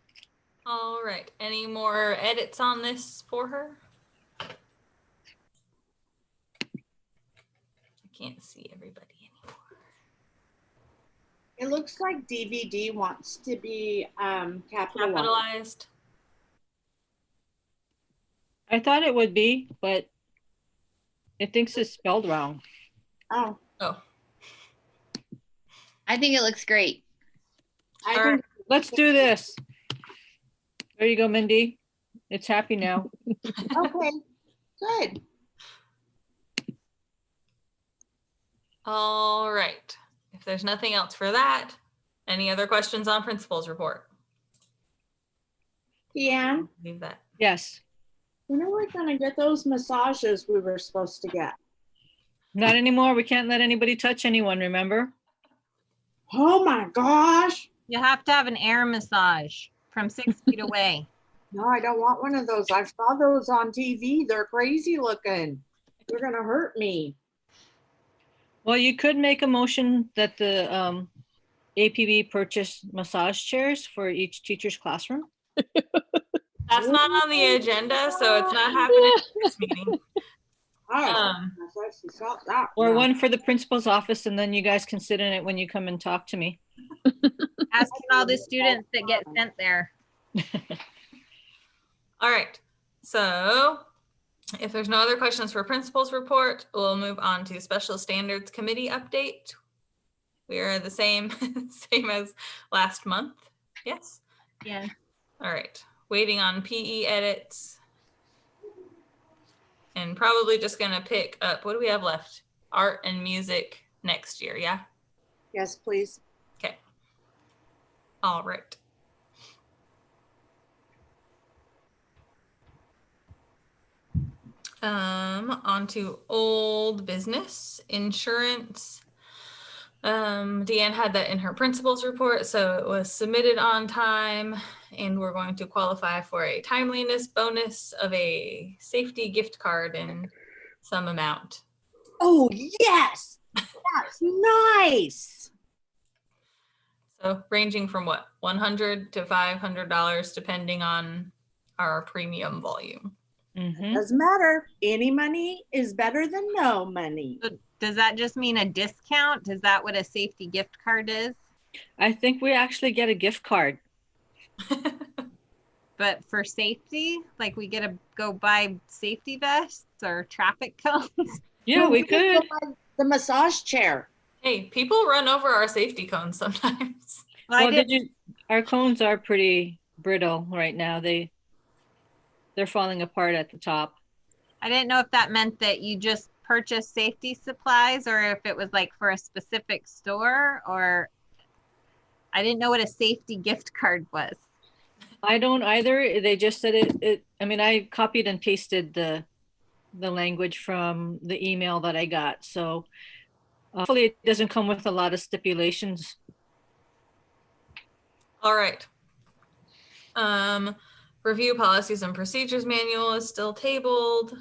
All right. Any more edits on this for her? I can't see everybody anymore. It looks like DVD wants to be capitalized. Capitalized. I thought it would be, but it thinks it's spelled wrong. Oh, Oh, I think it looks great. I All think Let's do this. There you go, Mindy. It's happy now. okay, good. all right. If there's nothing else for that, any other questions on principal's report? Deanne, Leave that. Yes. when are we gonna get those massages we were supposed to get? Not anymore. We can't let anybody touch anyone, remember? Oh my gosh. You have to have an air massage from 6 feet away. No, I don't want one of those. I saw those on TV. They're crazy looking. They're gonna hurt me. Well, you could make a motion that the APB purchase massage chairs for each teacher's classroom. That's not on the agenda, so it's not happening at this meeting. Oh, I actually saw that. Or one. one for the principal's office, and then you guys can sit in it when you come and talk to me. Asking all the students that get sent there. All right. So if there's no other questions for principal's report, we'll move on to special standards committee update. We are the same as last month. Yes. Yeah. All right. Waiting on PE edits. And probably just gonna pick up, what do we have left? Art and music next year, yeah? Yes, please. Okay. All right. On to old business, insurance. Deanne had that in her principal's report, so it was submitted on time, and we're going to qualify for a timeliness bonus of a safety gift card in some amount. Oh, yes. That's nice. So ranging from what, $100 to $500, depending on our premium volume. Mhm. Doesn't matter. Any money is better than no money. So does that just mean a discount? Is that what a safety gift card is? I think we actually get a gift card. But but for safety, like we get to go buy safety vests or traffic cones. Yeah, we could go could. buy the massage chair. Hey, people run over our safety cones sometimes. Well, I Well, did, our cones are pretty brittle right now. They're falling apart at the top. I didn't know if that meant that you just purchased safety supplies or if it was like for a specific store, or I didn't know what a safety gift card was. I don't either. They just said I mean, I copied and pasted the language from the email that I got. So hopefully it doesn't come with a lot of stipulations. All right. Review policies and procedures manual is still tabled.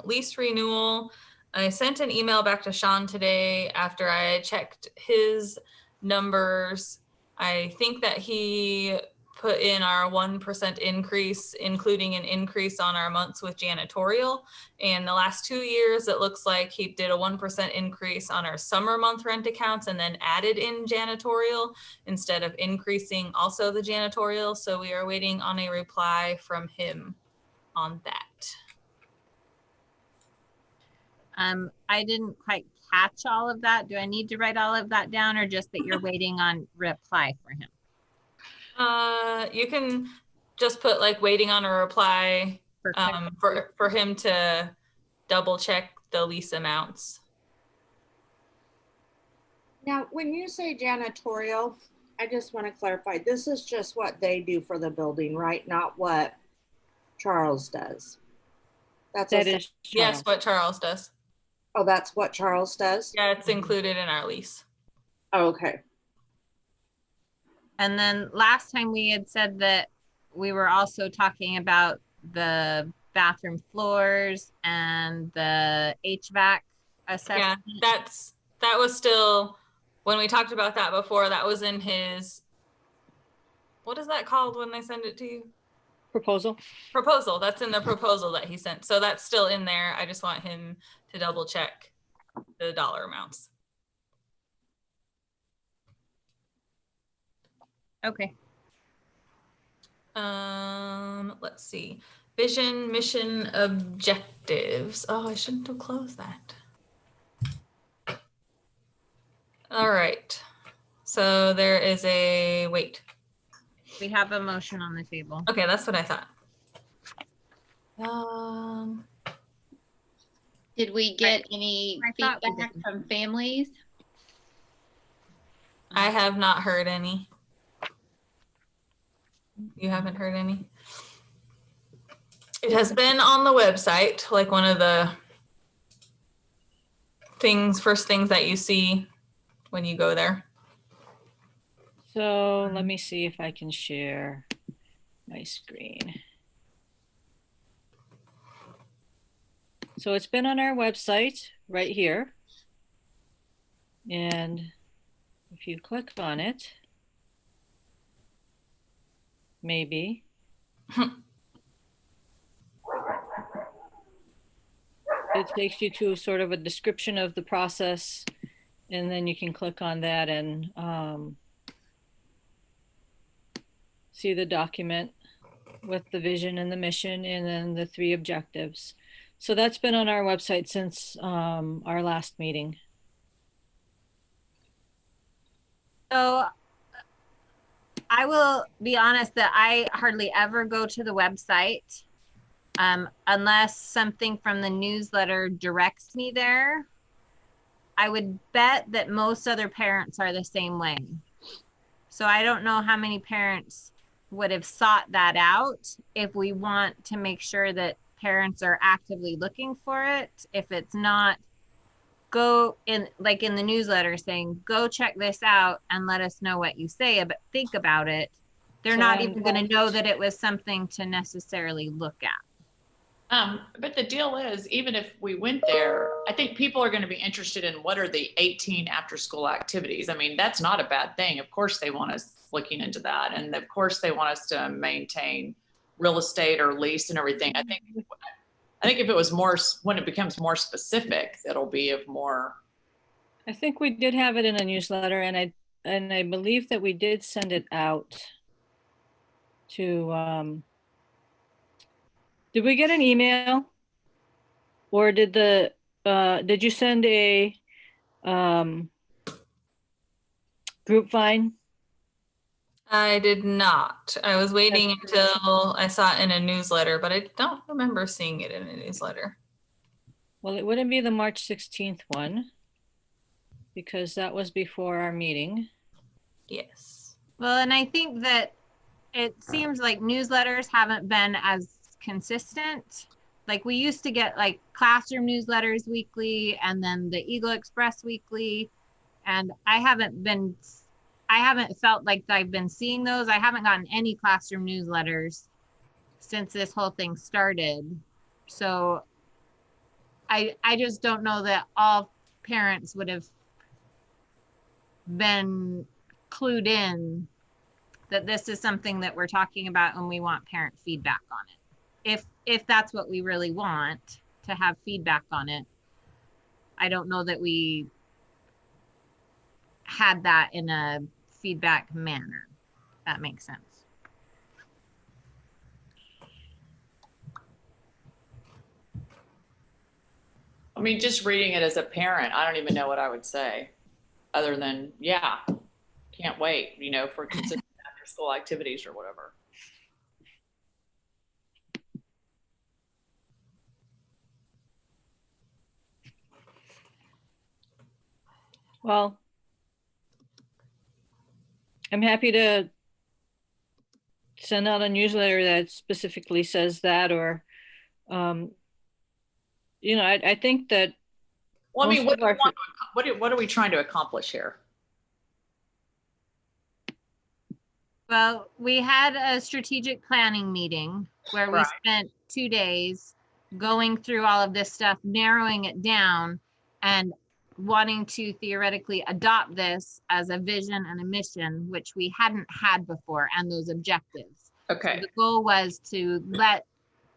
Lease renewal. I sent an email back to Sean today after I checked his numbers. I think that he put in our 1% increase, including an increase on our months with janitorial. And the last 2 years, it looks like he did a 1% increase on our summer month rent accounts and then added in janitorial instead of increasing also the janitorial. So we are waiting on a reply from him on that. I didn't quite catch all of that. Do I need to write all of that down, or just that you're waiting on reply for him? You can just put like waiting on a reply for him to double check the lease amounts. Now, when you say janitorial, I just want to clarify, this is just what they do for the building, right? Not what Charles does. That's That is Yes, Charles. what Charles does. Oh, that's what Charles does? Yeah, it's included in our lease. Oh, okay. And then last time we had said that we were also talking about the bathroom floors and the HVAC assessment. Yeah, that was still, when we talked about that before, that was in his, what is that called when they send it to you? Proposal. Proposal. That's in the proposal that he sent. So that's still in there. I just want him to double check the dollar amounts. Okay. Let's see. Vision, mission, objectives. Oh, I shouldn't have closed that. All right. So there is a, wait. We have a motion on the table. Okay, that's what I thought. Did we get any I thought we feedback did. from families? I have not heard any. You haven't heard any? It has been on the website, like one of the first things that you see when you go there. So let me see if I can share my screen. So it's been on our website right here. And if you click on it, maybe. It takes you to sort of a description of the process, and then you can click on that and see the document with the vision and the mission and then the 3 objectives. So that's been on our website since our last meeting. So I will be honest that I hardly ever go to the website unless something from the newsletter directs me there. I would bet that most other parents are the same way. So I don't know how many parents would have sought that out. If we want to make sure that parents are actively looking for it, if it's not, go in, like in the newsletter saying, go check this out and let us know what you say, but think about it. They're So not I'm even going to going know to- that it was something to necessarily look at. But the deal is, even if we went there, I think people are going to be interested in what are the 18 after school activities. I mean, that's not a bad thing. Of course, they want us looking into that. And of course, they want us to maintain real estate or lease and everything. I think if it was more, when it becomes more specific, it'll be of more. I think we did have it in a newsletter, and I believe that we did send it out to, did we get an email? Or did did you send a Grapevine? I did not. I was waiting until I saw it in a newsletter, but I don't remember seeing it in a newsletter. Well, it wouldn't be the March 16th one because that was before our meeting. Yes. Well, and I think that it seems like newsletters haven't been as consistent. Like we used to get like classroom newsletters weekly and then the Eagle Express weekly. And I haven't felt like I've been seeing those. I haven't gotten any classroom newsletters since this whole thing started. So I just don't know that all parents would have been clued in that this is something that we're talking about and we want parent feedback on it. If that's what we really want, to have feedback on it. I don't know that we had that in a feedback manner. If that makes sense. I mean, just reading it as a parent, I don't even know what I would say other than, yeah, can't wait, you know, for consistent after school activities or whatever. Well, I'm happy to send out a newsletter that specifically says that, or, you know, I think that. Well, I mean, most of our- what are we trying to accomplish here? Well, we had a strategic planning meeting where we Right. spent 2 days going through all of this stuff, narrowing it down, and wanting to theoretically adopt this as a vision and a mission, which we hadn't had before, and those objectives. Okay. So the goal was to let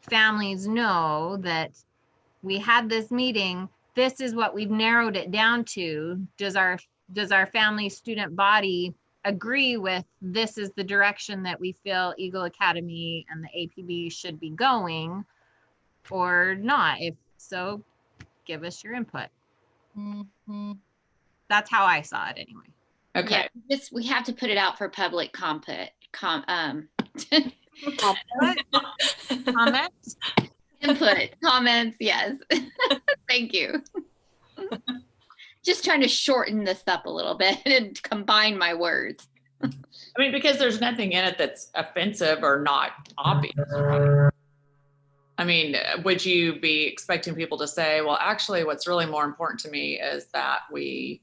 families know that we had this meeting. This is what we've narrowed it down to. Does our family student body agree with this is the direction that we feel Eagle Academy and the APB should be going, or not? If so, give us your input. That's how I saw it anyway. Okay. Yeah, we have to put it out for public comment. Comments? Input, comments, yes. Thank you. Just trying to shorten this up a little bit and combine my words. I mean, because there's nothing in it that's offensive or not obvious. Right? I mean, would you be expecting people to say, well, actually, what's really more important to me is that we,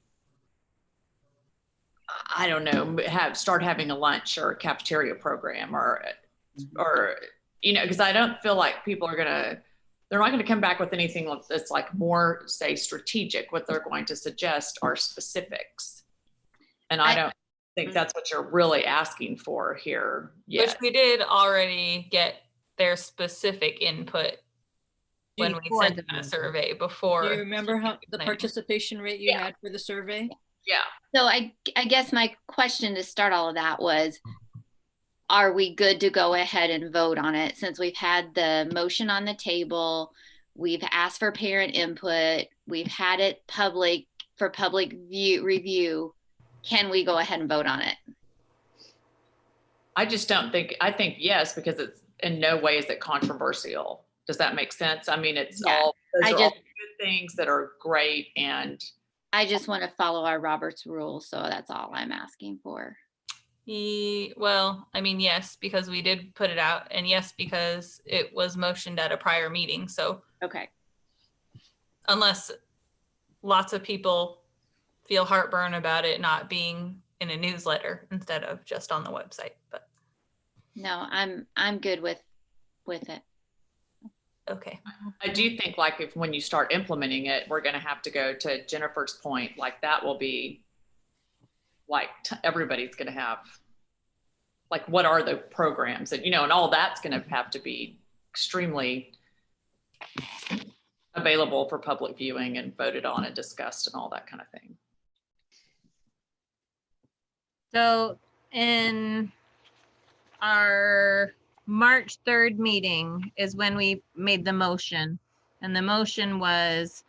I don't know, start having a lunch or a cafeteria program or, you know, because I don't feel like people are they're not going to come back with anything that's like more, say, strategic. What they're going to suggest are specifics. And I don't think that's what you're really asking for here yet. Which we did already get their specific input when we Before sent the out a meeting. survey before. Do you remember how the planning. participation rate you had for the survey? Yeah. So I guess my question to start all of that was, are we good to go ahead and vote on it? Since we've had the motion on the table, we've asked for parent input, we've had it public for public review. Can we go ahead and vote on it? I just don't think, I think yes, because it's in no way is it controversial. Does that make sense? I mean, it's Yeah. all, those I are all just- good things that are great. And I just want to follow our Robert's rules, so that's all I'm asking for. Well, I mean, yes, because we did put it out, and yes, because it was motioned at a prior meeting. So Okay. unless lots of people feel heartburn about it not being in a newsletter instead of just on the website, but No, I'm good with it. okay. I do think like if, when you start implementing it, we're going to have to go to Jennifer's point, like that will be like, everybody's going to have, like, what are the programs and, you know, and all that's going to have to be extremely available for public viewing and voted on and discussed and all that kind of thing. So in our March 3rd meeting is when we made the motion. And the motion was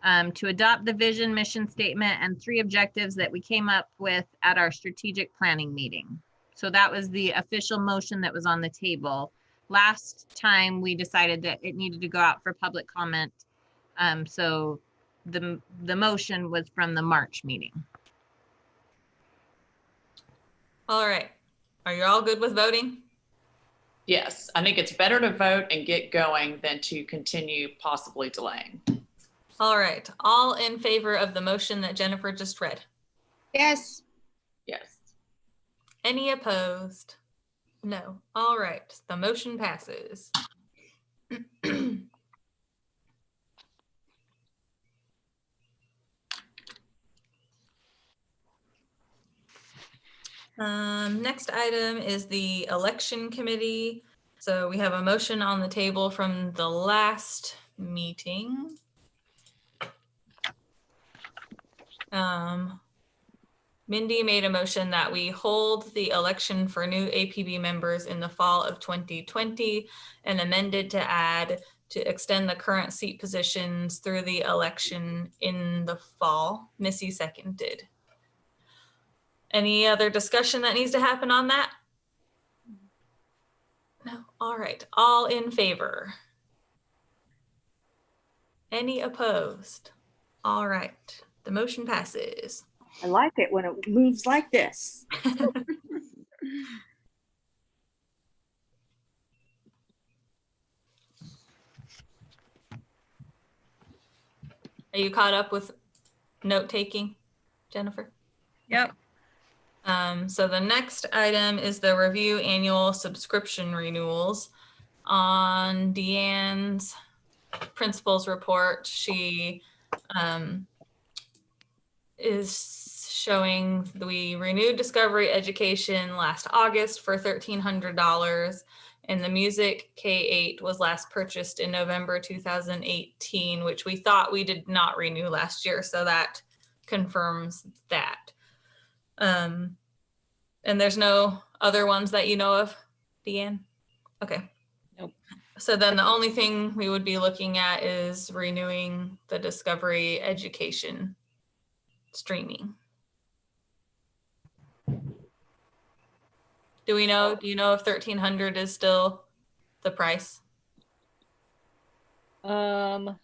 to adopt the vision, mission statement, and 3 objectives that we came up with at our strategic planning meeting. So that was the official motion that was on the table. Last time we decided that it needed to go out for public comment. So the motion was from the March meeting. All right. Are you all good with voting? Yes, I think it's better to vote and get going than to continue possibly delaying. All right. All in favor of the motion that Jennifer just read? Yes. Yes. Any opposed? No. All right. The motion passes. Next item is the election committee. So we have a motion on the table from the last meeting. Mindy made a motion that we hold the election for new APB members in the fall of 2020 and amended to add to extend the current seat positions through the election in the fall. Missy seconded. Any other discussion that needs to happen on that? No. All right. All in favor? Any opposed? All right. The motion passes. I like it when it moves like this. Are you caught up with note taking, Jennifer? Yep. So the next item is the review annual subscription renewals. On Deanne's principal's report, she is showing we renewed Discovery Education last August for $1,300, and the music K-8 was last purchased in November 2018, which we thought we did not renew last year, so that confirms that. And there's no other ones that you know of, Deanne? Okay. Nope. So then the only thing we would be looking at is renewing the Discovery Education streaming. Do you know if 1,300 is still the price? I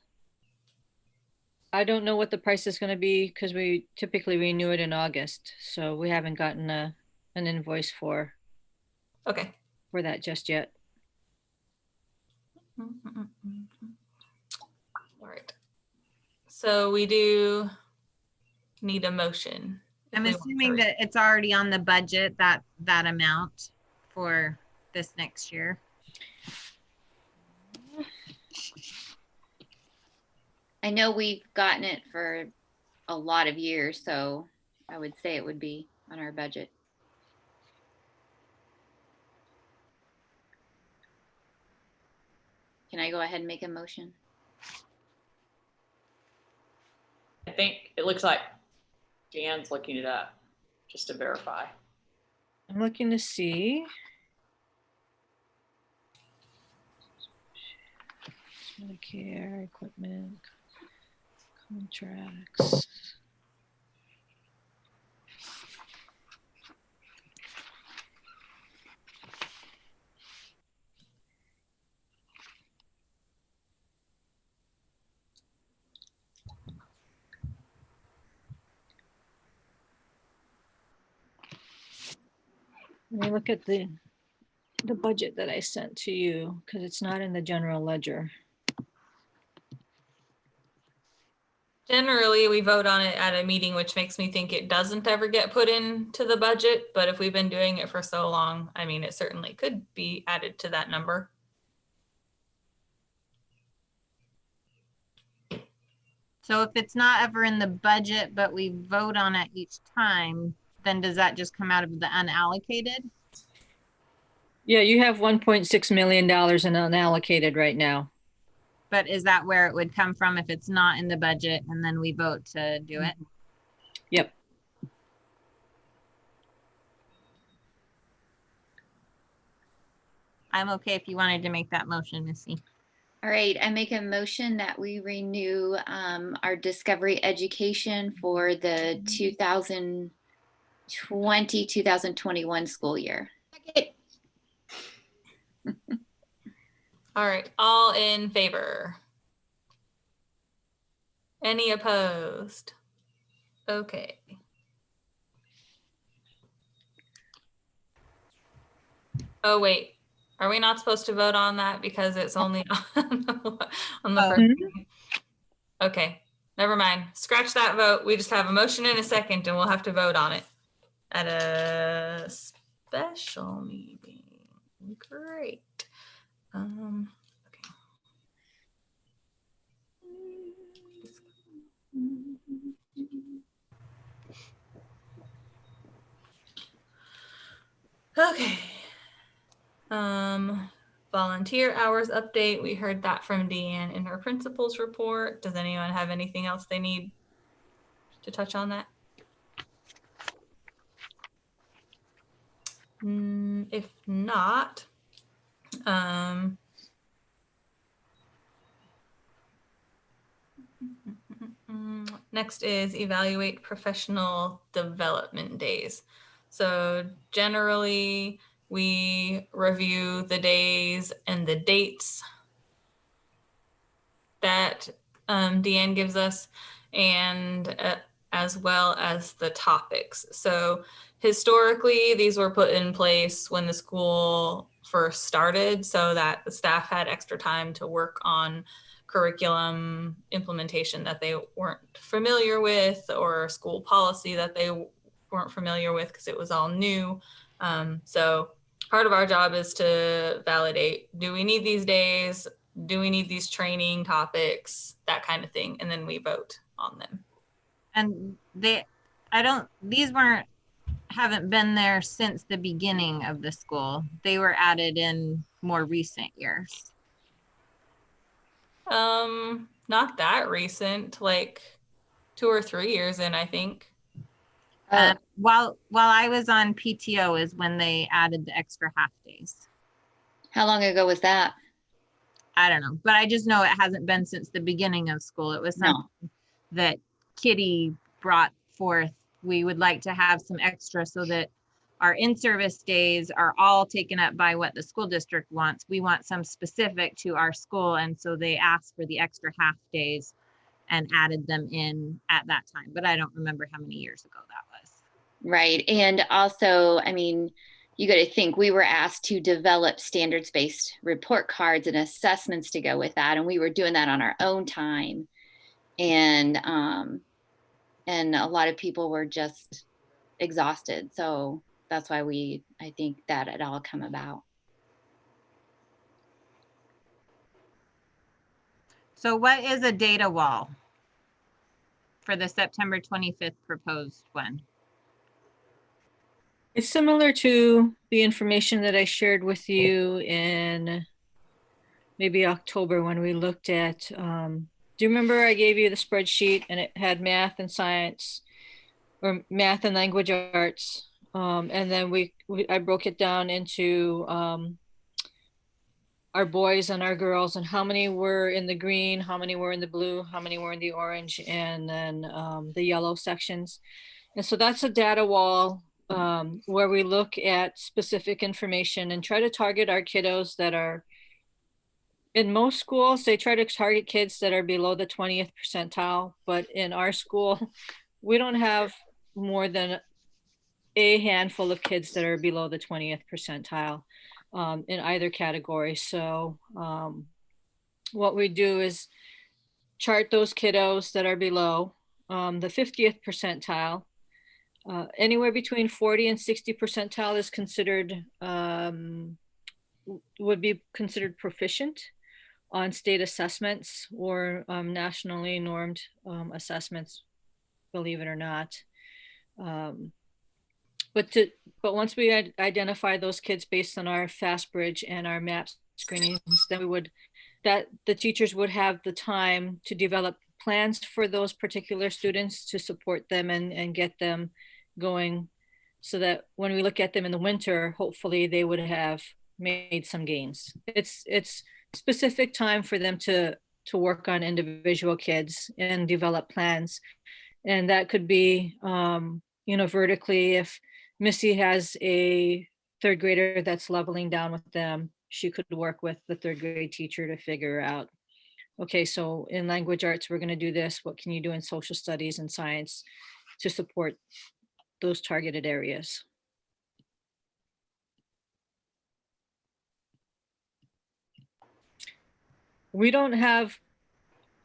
don't know what the price is going to be because we typically renew it in August. So we haven't gotten an invoice for Okay. that just yet. All right. So we do need a motion. if I'm we want assuming to- that it's already on the budget, that amount for this next year. I know we've gotten it for a lot of years, so I would say it would be on our budget. Can I go ahead and make a motion? I think it looks like Jan's looking it up just to verify. I'm looking to see. Medicare, equipment, contracts. Let me look at the budget that I sent to you because it's not in the general ledger. Generally, we vote on it at a meeting, which makes me think it doesn't ever get put into the budget. But if we've been doing it for so long, I mean, it certainly could be added to that number. So if it's not ever in the budget, but we vote on it each time, then does that just come out of the unallocated? Yeah, you have $1.6 million in unallocated right now. But is that where it would come from if it's not in the budget and then we vote to do it? Yep. I'm okay if you wanted to make that motion, Missy. All right, I make a motion that we renew our Discovery education for the 2020-2021 school year. All right, all in favor? Any opposed? Okay. Oh, wait, are we not supposed to vote on that because it's only on the Oh. first reading? Okay, never mind. Scratch that vote. We just have a motion and a second and we'll have to vote on it at a special meeting. Great. Okay. Okay. Volunteer hours update. We heard that from Deanne in her principal's report. Does anyone have anything else they need to touch on that? If not, next is evaluate professional development days. So generally, we review the days and the dates that Deanne gives us, and as well as the topics. So historically, these were put in place when the school first started so that the staff had extra time to work on curriculum implementation that they weren't familiar with, or school policy that they weren't familiar with because it was all new. So part of our job is to validate, do we need these days? Do we need these training topics? That kind of thing. And then we vote on them. And these haven't been there since the beginning of the school. They were added in more recent years. Not that recent, like 2 or 3 years in, I think. While I was on PTO is when they added the extra half days. How long ago was that? I don't know, but I just know it hasn't been since the beginning of school. It was something that Kitty brought forth. We would like to have some extra so that our in-service days are all taken up by what the school district wants. We want some specific to our school. And so they asked for the extra half days and added them in at that time. But I don't remember how many years ago that was. Right. And also, I mean, you got to think we were asked to develop standards-based report cards and assessments to go with that. And we were doing that on our own time. And a lot of people were just exhausted. So that's why I think that it all come about. So what is a data wall for the September 25th proposed one? It's similar to the information that I shared with you in maybe October when we looked at, do you remember I gave you the spreadsheet and it had math and science, or math and language arts? And then I broke it down into our boys and our girls and how many were in the green, how many were in the blue, how many were in the orange, and then the yellow sections. And so that's a data wall where we look at specific information and try to target our kiddos that are, in most schools, they try to target kids that are below the 20th percentile. But in our school, we don't have more than a handful of kids that are below the 20th percentile in either category. So what we do is chart those kiddos that are below the 50th percentile. Anywhere between 40 and 60 percentile is considered, would be considered proficient on state assessments or nationally normed assessments, believe it or not. But once we identify those kids based on our FastBridge and our MAP screenings, then the teachers would have the time to develop plans for those particular students to support them and get them going, so that when we look at them in the winter, hopefully they would have made some gains. It's specific time for them to work on individual kids and develop plans. And that could be, vertically, if Missy has a third grader that's leveling down with them, she could work with the third grade teacher to figure out, okay, so in language arts, we're going to do this. What can you do in social studies and science to support those targeted areas? We don't have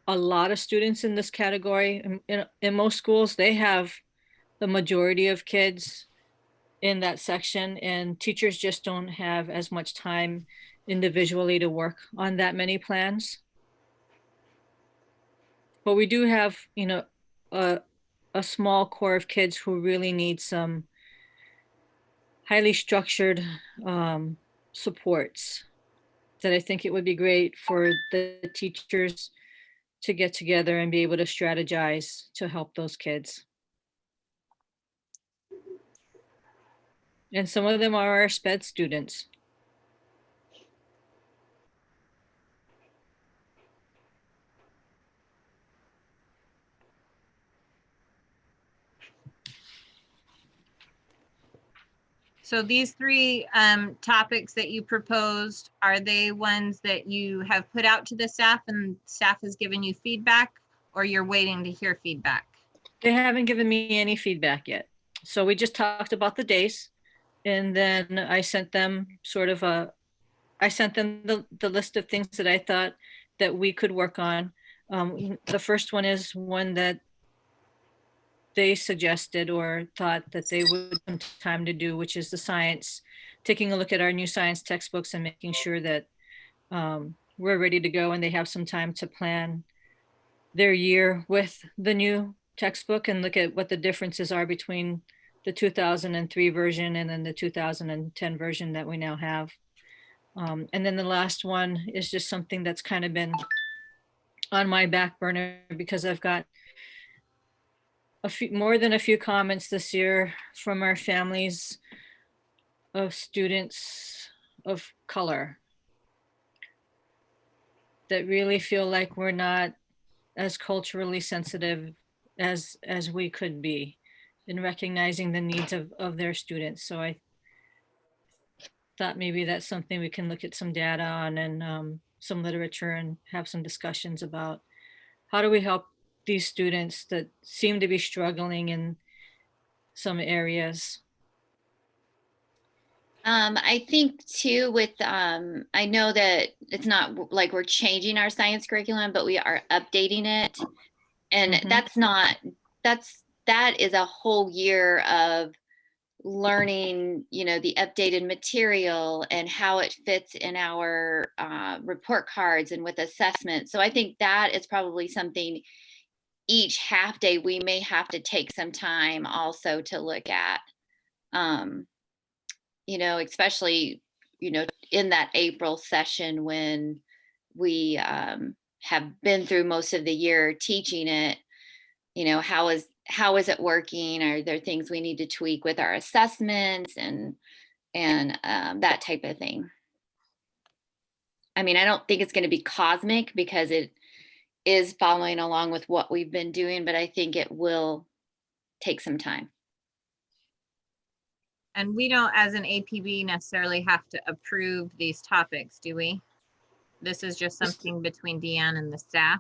a lot of students in this category. In most schools, they have the majority of kids in that section, and teachers just don't have as much time individually to work on that many plans. But we do have, a small core of kids who really need some highly structured supports that I think it would be great for the teachers to get together and be able to strategize to help those kids. And some of them are our SPED students. So these three topics that you proposed, are they ones that you have put out to the staff and staff has given you feedback, or you're waiting to hear feedback? They haven't given me any feedback yet. So we just talked about the days, and then I sent them the list of things that I thought that we could work on. The first one is one that they suggested or thought that they would have time to do, which is the science, taking a look at our new science textbooks and making sure that we're ready to go and they have some time to plan their year with the new textbook and look at what the differences are between the 2003 version and then the 2010 version that we now have. And then the last one is just something that's kind of been on my back burner because I've got more than a few comments this year from our families of students of color that really feel like we're not as culturally sensitive as we could be in recognizing the needs of their students. So I thought maybe that's something we can look at some data on and some literature and have some discussions about how do we help these students that seem to be struggling in some areas. I think too with, I know that it's not like we're changing our science curriculum, but we are updating it. And that is a whole year of learning, the updated material and how it fits in our report cards and with assessment. So I think that is probably something each half day we may have to take some time also to look at, especially, in that April session when we have been through most of the year teaching it, how is it working? Are there things we need to tweak with our assessments and that type of thing? I mean, I don't think it's going to be cosmic because it is following along with what we've been doing, but I think it will take some time. And we don't, as an APB, necessarily have to approve these topics, do we? This is just something between Deanne and the staff.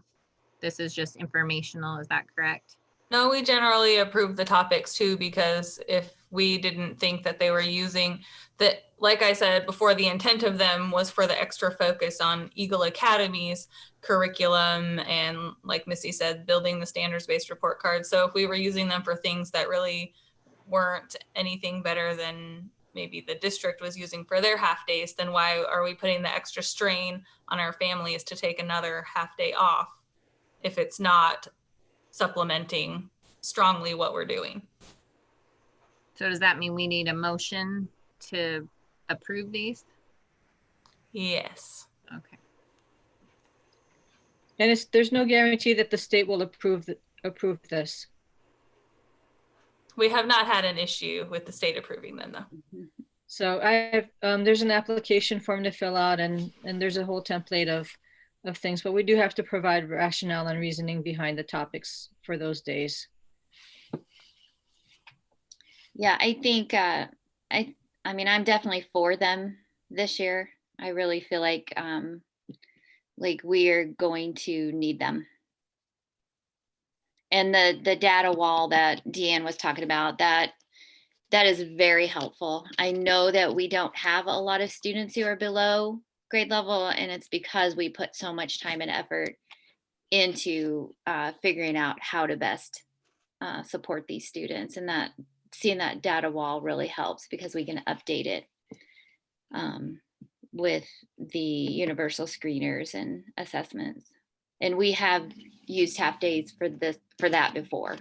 This is just informational, is that correct? No, we generally approve the topics too, because if we didn't think that they were using that, like I said before, the intent of them was for the extra focus on Eagle Academy's curriculum and, like Missy said, building the standards-based report cards. So if we were using them for things that really weren't anything better than maybe the district was using for their half days, then why are we putting the extra strain on our families to take another half day off if it's not supplementing strongly what we're doing? So does that mean we need a motion to approve these? Yes. Okay. And there's no guarantee that the state will approve this. We have not had an issue with the state approving them though. So there's an application form to fill out, and there's a whole template of things, but we do have to provide rationale and reasoning behind the topics for those days. Yeah, I think I mean I'm definitely for them this year. I really feel like we are going to need them. And the data wall that Deanne was talking about, that is very helpful. I know that we don't have a lot of students who are below grade level, and it's because we put so much time and effort into figuring out how to best support these students, and that seeing that data wall really helps because we can update it with the universal screeners and assessments. And we have used half days for that before.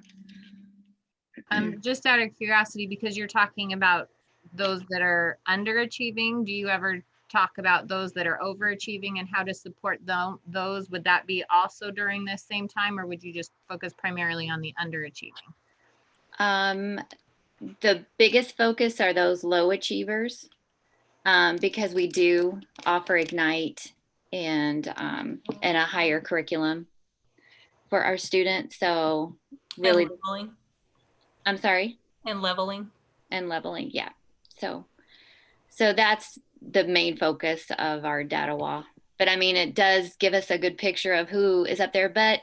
Just out of curiosity, because you're talking about those that are underachieving, do you ever talk about those that are overachieving and how to support those? Would that be also during this same time, or would you just focus primarily on the underachieving? The biggest focus are those low achievers, because we do offer Ignite and a higher curriculum for our students. So really, And leveling. I'm sorry? And leveling. And leveling, yeah. So that's the main focus of our data wall. But I mean, it does give us a good picture of who is up there, but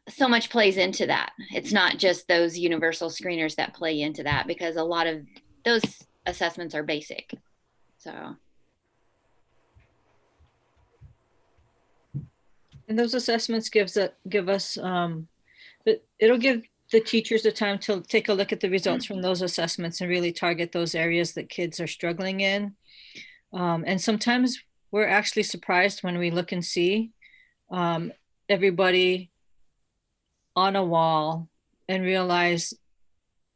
so much plays into that. It's not just those universal screeners that play into that, because a lot of those assessments are basic. So. And those assessments give us, it'll give the teachers the time to take a look at the results from those assessments and really target those areas that kids are struggling in. And sometimes we're actually surprised when we look and see everybody on a wall and realize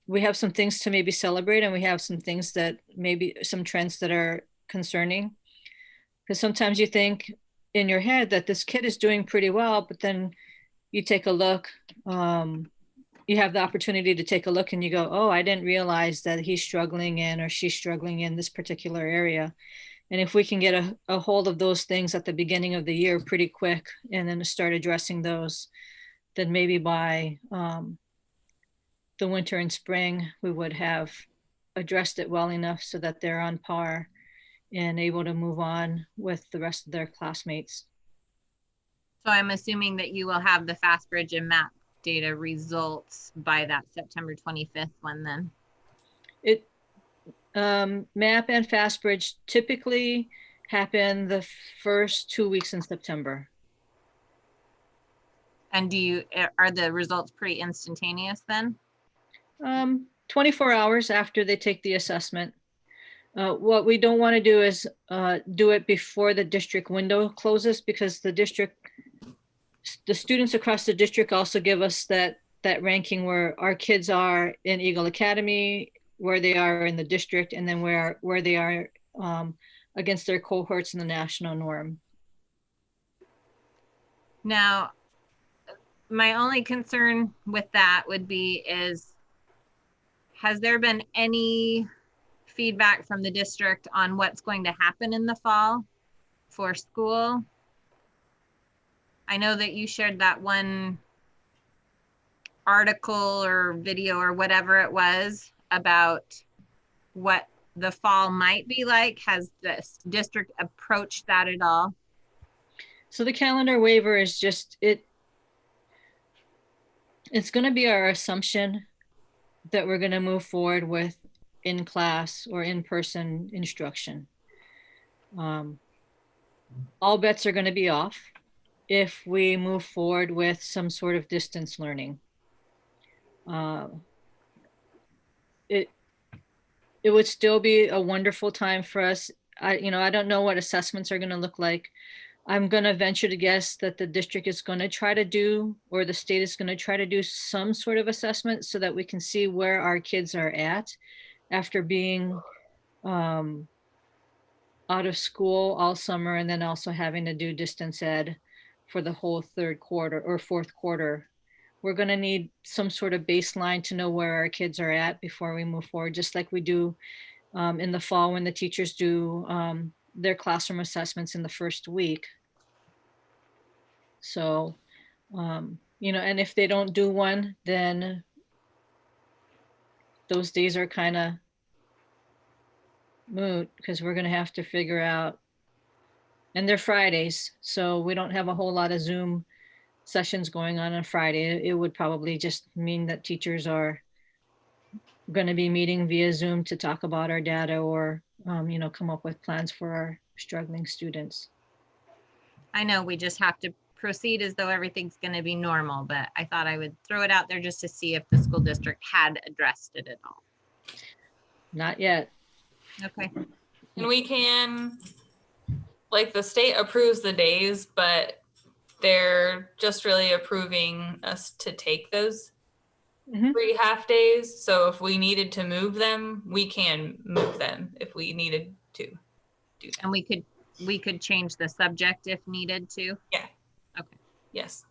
we have some things to maybe celebrate, and we have some things that maybe some trends that are concerning. Because sometimes you think in your head that this kid is doing pretty well, but then you take a look, you have the opportunity to take a look and you go, oh, I didn't realize that he's struggling in or she's struggling in this particular area. And if we can get a hold of those things at the beginning of the year pretty quick and then start addressing those, then maybe by the winter and spring, we would have addressed it well enough so that they're on par and able to move on with the rest of their classmates. So I'm assuming that you will have the FastBridge and MAP data results by that September 25th one then. MAP and FastBridge typically happen the first 2 weeks in September. And are the results pretty instantaneous then? 24 hours after they take the assessment. What we don't want to do is do it before the district window closes, because the students across the district also give us that ranking where our kids are in Eagle Academy, where they are in the district, and then where they are against their cohorts in the national norm. Now, my only concern with that would be has there been any feedback from the district on what's going to happen in the fall for school? I know that you shared that one article or video or whatever it was about what the fall might be like. Has the district approached that at all? So the calendar waiver is just, it's going to be our assumption that we're going to move forward with in class or in-person instruction. All bets are going to be off if we move forward with some sort of distance learning. It would still be a wonderful time for us. I don't know what assessments are going to look like. I'm going to venture to guess that the district is going to try to do, or the state is going to try to do some sort of assessment so that we can see where our kids are at after being out of school all summer, and then also having to do distance ed for the whole third quarter or fourth quarter we're gonna need some sort of baseline to know where our kids are at before we move forward, just like we do in the fall when the teachers do their classroom assessments in the first week. So, you know, and if they don't do one, then those days are kind of moot because we're gonna have to figure out, and they're Fridays, so we don't have a whole lot of Zoom sessions going on Friday. It would probably just mean that teachers are going to be meeting via Zoom to talk about our data or, you know, come up with plans for our struggling students. I know we just have to proceed as though everything's going to be normal, but I thought I would throw it out there just to see if the school district had addressed it at all. Not yet. Okay. And we can, like, the state approves the days, but they're just really approving us to take those Mhm. 3 half days. So if we needed to move them, we can move them if we needed to do that. And we could change the subject if needed to. Yes.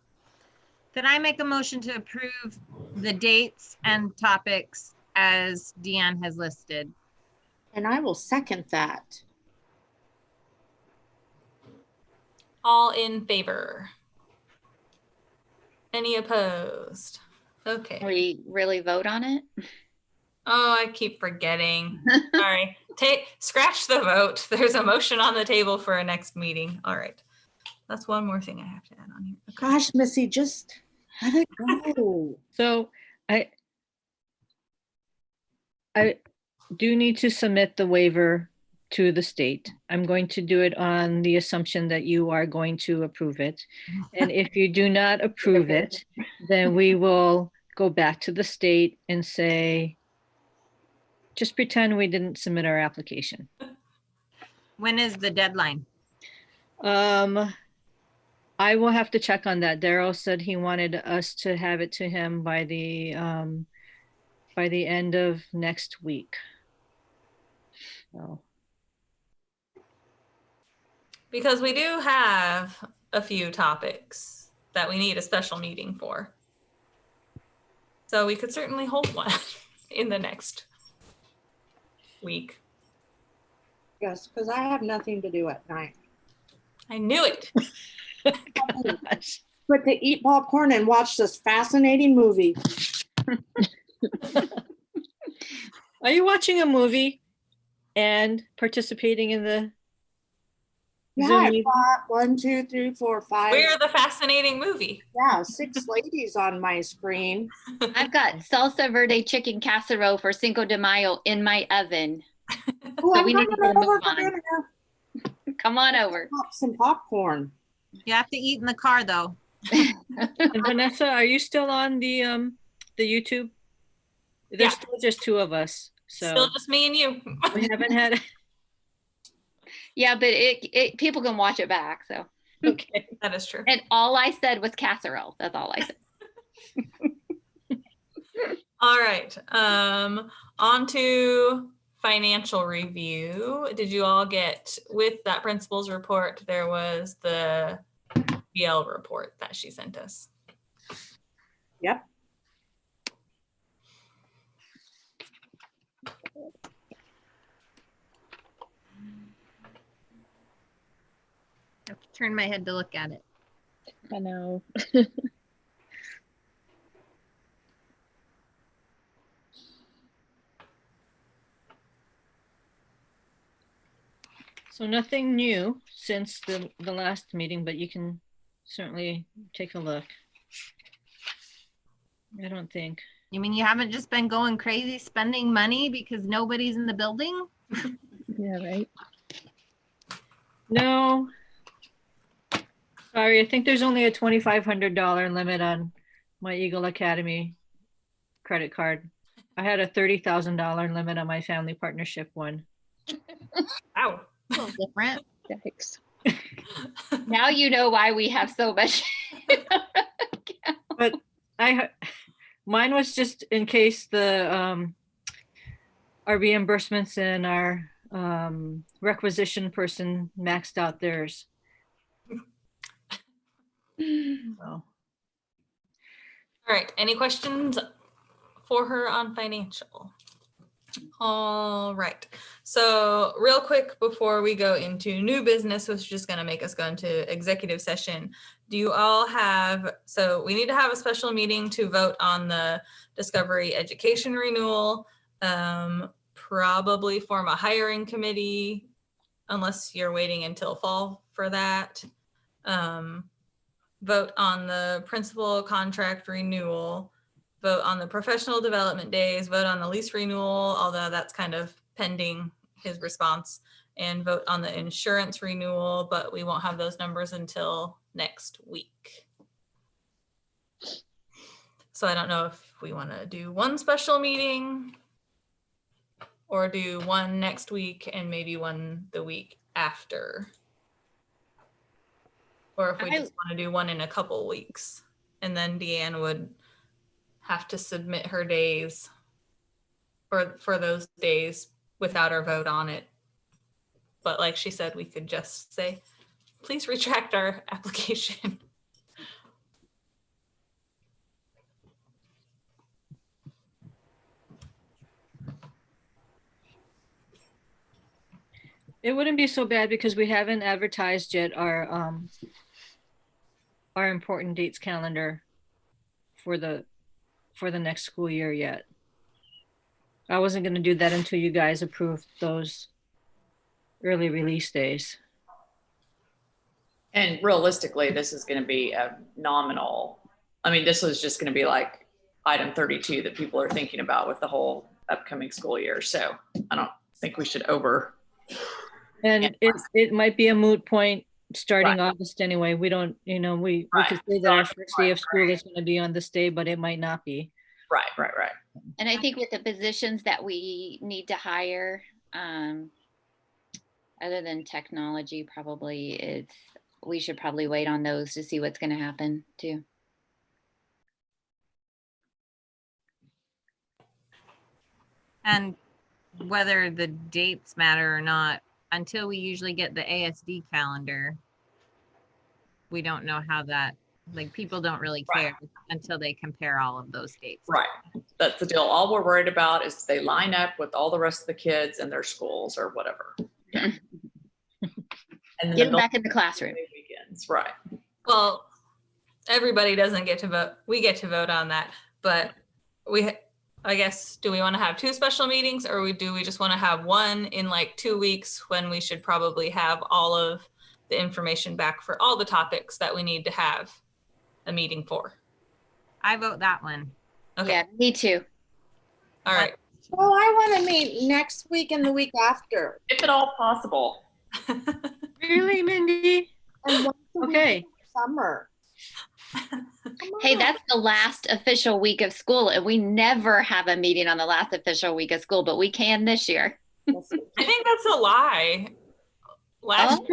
Could I make a motion to approve the dates and topics as Deanne has listed? And I will second that. All in favor? Any opposed? Okay. We really vote on it? Oh, I keep forgetting. Sorry. Scratch the vote. There's a motion on the table for a next meeting. All right. That's one more thing I have to add on here. Okay. Gosh, Missy, just let it go. So I do need to submit the waiver to the state. I'm going to do it on the assumption that you are going to approve it. And if you do not approve it, then we will go back to the state and say, just pretend we didn't submit our application. When is the deadline? I will have to check on that. Daryl said he wanted us to have it to him by the end of next week. So. Because we do have a few topics that we need a special meeting for. So we could certainly hold one in the next week. Yes, because I have nothing to do at night. I knew it. Gosh. But to eat popcorn and watch this fascinating movie. Are you watching a movie and participating in the Yeah, Zoom I meeting? bought 1, 2, 3, 4, 5. We're the fascinating movie. Yeah, 6 ladies on my screen. I've got salsa verde chicken casserole for Cinco de Mayo in my oven. Oh, So I'm we need to coming move over for on. dinner. Come on over. Pop some popcorn. You have to eat in the car though. And Vanessa, are you still on the YouTube? There's Yeah. still just 2 of us, so Still just me and you. we haven't had. Yeah, but it people can watch it back. So, Okay. That is true. and all I said was casserole. That's all I said. All right. On to financial review. Did you all get, with that principal's report, there was the BL report that she sent us. Yep. I have to turn my head to look at it. I know. So nothing new since the last meeting, but you can certainly take a look. I don't think. You mean you haven't just been going crazy spending money because nobody's in the building? Yeah, right. No. Sorry, I think there's only a $2,500 limit on my Eagle Academy credit card. I had a $30,000 limit on my family partnership one. Wow. A little different. Yikes. Now you know why we have so much. But mine was just in case the our reimbursements and our requisition person maxed out theirs. So. All All right, any questions for her on financial? All right, so real quick before we go into new business, which is just gonna make us go into executive session, do you all have, so we need to have a special meeting to vote on the Discovery Education renewal, probably form a hiring committee, unless you're waiting until fall for that. Vote on the principal contract renewal, vote on the professional development days, vote on the lease renewal, although that's kind of pending his response, and vote on the insurance renewal, but we won't have those numbers until next week. So I don't know if we want to do one special meeting or do one next week and maybe one the week after. Or if we just want to do one in a couple weeks, and then Deanne would have to submit her days for those days without our vote on it. But like she said, we could just say, please retract our application. It wouldn't be so bad because we haven't advertised yet our important dates calendar for the next school year yet. I wasn't going to do that until you guys approved those early release days. And realistically, this is going to be a nominal. I mean, this was just going to be like item 32 that people are thinking about with the whole upcoming school year. So I don't think we should And it might be a moot point starting Right. August anyway. We don't, we Right. could say that our first day of school is going to be on this day, but it might not be. Right. And I think with the positions that we need to hire, other than technology, probably we should probably wait on those to see what's going to happen too. And whether the dates matter or not, until we usually get the ASD calendar, we don't know how that, like, people don't really care until they compare all of those dates. Right. That's the deal. All we're worried about is they line up with all the rest of the kids and their schools or whatever. Yeah. And Get them back in the classroom. Weekends. Right. Well, everybody doesn't get to vote. We get to vote on that, but I guess, do we want to have two special meetings, or do we just want to have one in like 2 weeks when we should probably have all of the information back for all the topics that we need to have a meeting for? I vote that one. Okay. Yeah, me too. All right. Well, I want to meet next week and the week after. If at all possible. Really, Mindy? And once a week Okay. in Summer. Hey, that's the last official week of school, and we never have a meeting on the last official week of school, but we can this year. I think that's a lie. Last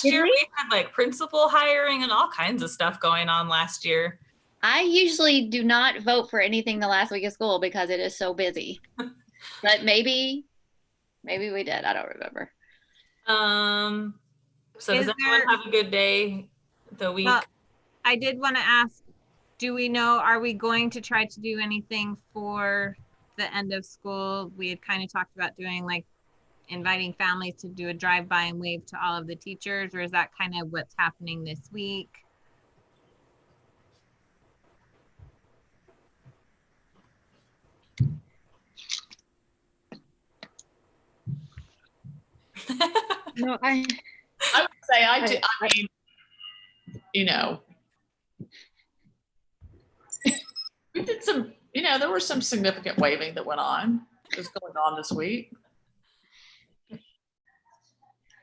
year we had like principal hiring and all kinds of stuff going on last year. I usually do not vote for anything the last week of school because it is so busy. But maybe we did. I don't remember. So does anyone have a good day the week? Well, I did want to ask, do we know, are we going to try to do anything for the end of school? We had kind of talked about doing like inviting families to do a drive-by and wave to all of the teachers, or is that kind of what's happening this week? No, I I would say I mean, we did some, there was some significant waving that went on. It was going on this week.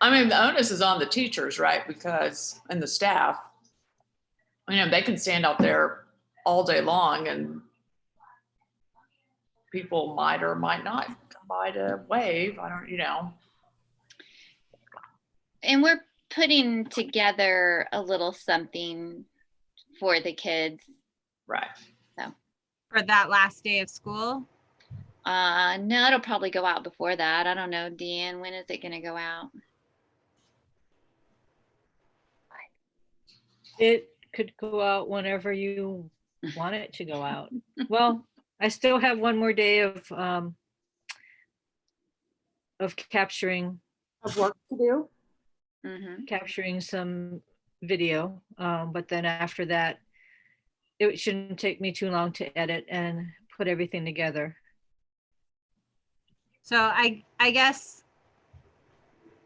I mean, the onus is on the teachers, right? Because, and the staff, they can stand out there all day long and people might or might not come by to wave. I don't. And we're putting together a little something for the kids. Right. So. For that last day of school? No, it'll probably go out before that. I don't know, Deanne, when is it going to go out? it could go out whenever you want it to go out. Well, I still have one more day of capturing Of work to do. some video. But then after that, it shouldn't take me too long to edit and put everything together. So I guess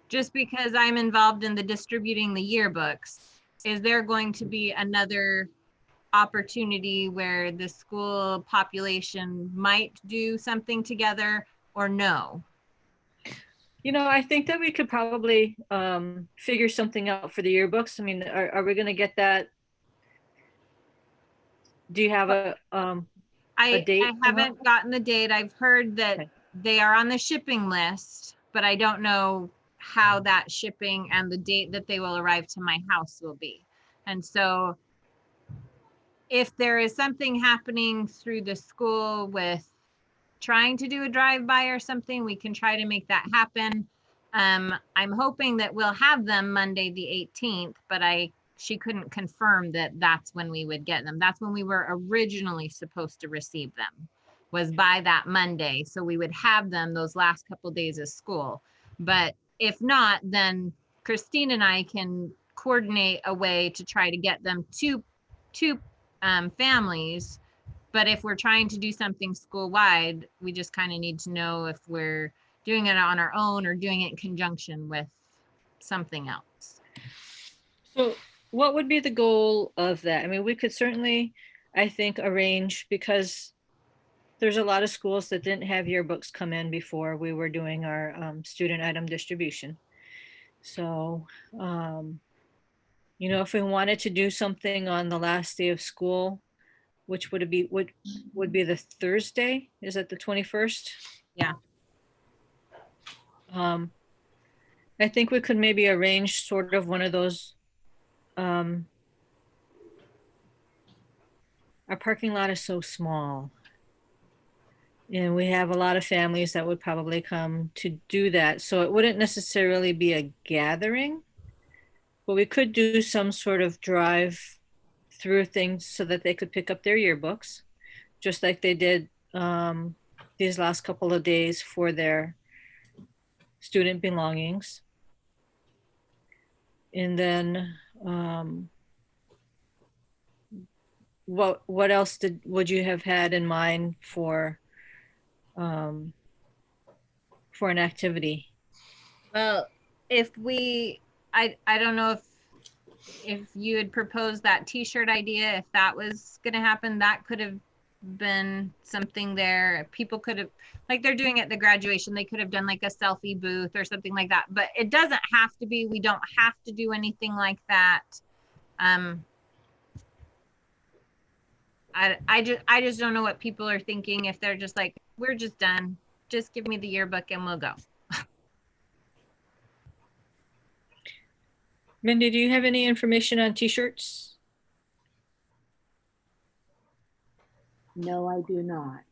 just because I'm involved in the distributing the yearbooks, is there going to be another opportunity where the school population might do something together, or no? I think that we could probably figure something out for the yearbooks. I mean, are we going to get that? Do you have a date? I haven't gotten the date. I've heard that Okay. they are on the shipping list, but I don't know how that shipping and the date that they will arrive to my house will be. And so if there is something happening through the school with trying to do a drive-by or something, we can try to make that happen. I'm hoping that we'll have them Monday the 18th, but she couldn't confirm that that's when we would get them. That's when we were originally supposed to receive them, was by that Monday. So we would have them those last couple of days of school. But if not, then Christine and I can coordinate a way to try to get them to families. But if we're trying to do something school-wide, we just kind of need to know if we're doing it on our own or doing it in conjunction with something else. So what would be the goal of that? I mean, we could certainly, I think, arrange, because there's a lot of schools that didn't have yearbooks come in before we were doing our student item distribution. So, if we wanted to do something on the last day of school, which would it be, would be the Thursday? Is it the 21st? Yeah. I think we could maybe arrange sort of one of those. Our parking lot is so small. And we have a lot of families that would probably come to do that. So it wouldn't necessarily be a gathering, but we could do some sort of drive through things so that they could pick up their yearbooks, just like they did these last couple of days for their student belongings. And then what else would you have had in mind for an activity? Well, I don't know if you had proposed that t-shirt idea, if that was going to happen, that could have been something there. People could have, like they're doing at the graduation, they could have done like a selfie booth or something like that, but it doesn't have to be, we don't have to do anything like that. I just don't know what people are thinking, if they're just like, we're just done, just give me the yearbook and we'll go. Mindy, do you have any information on t-shirts? No, I do not.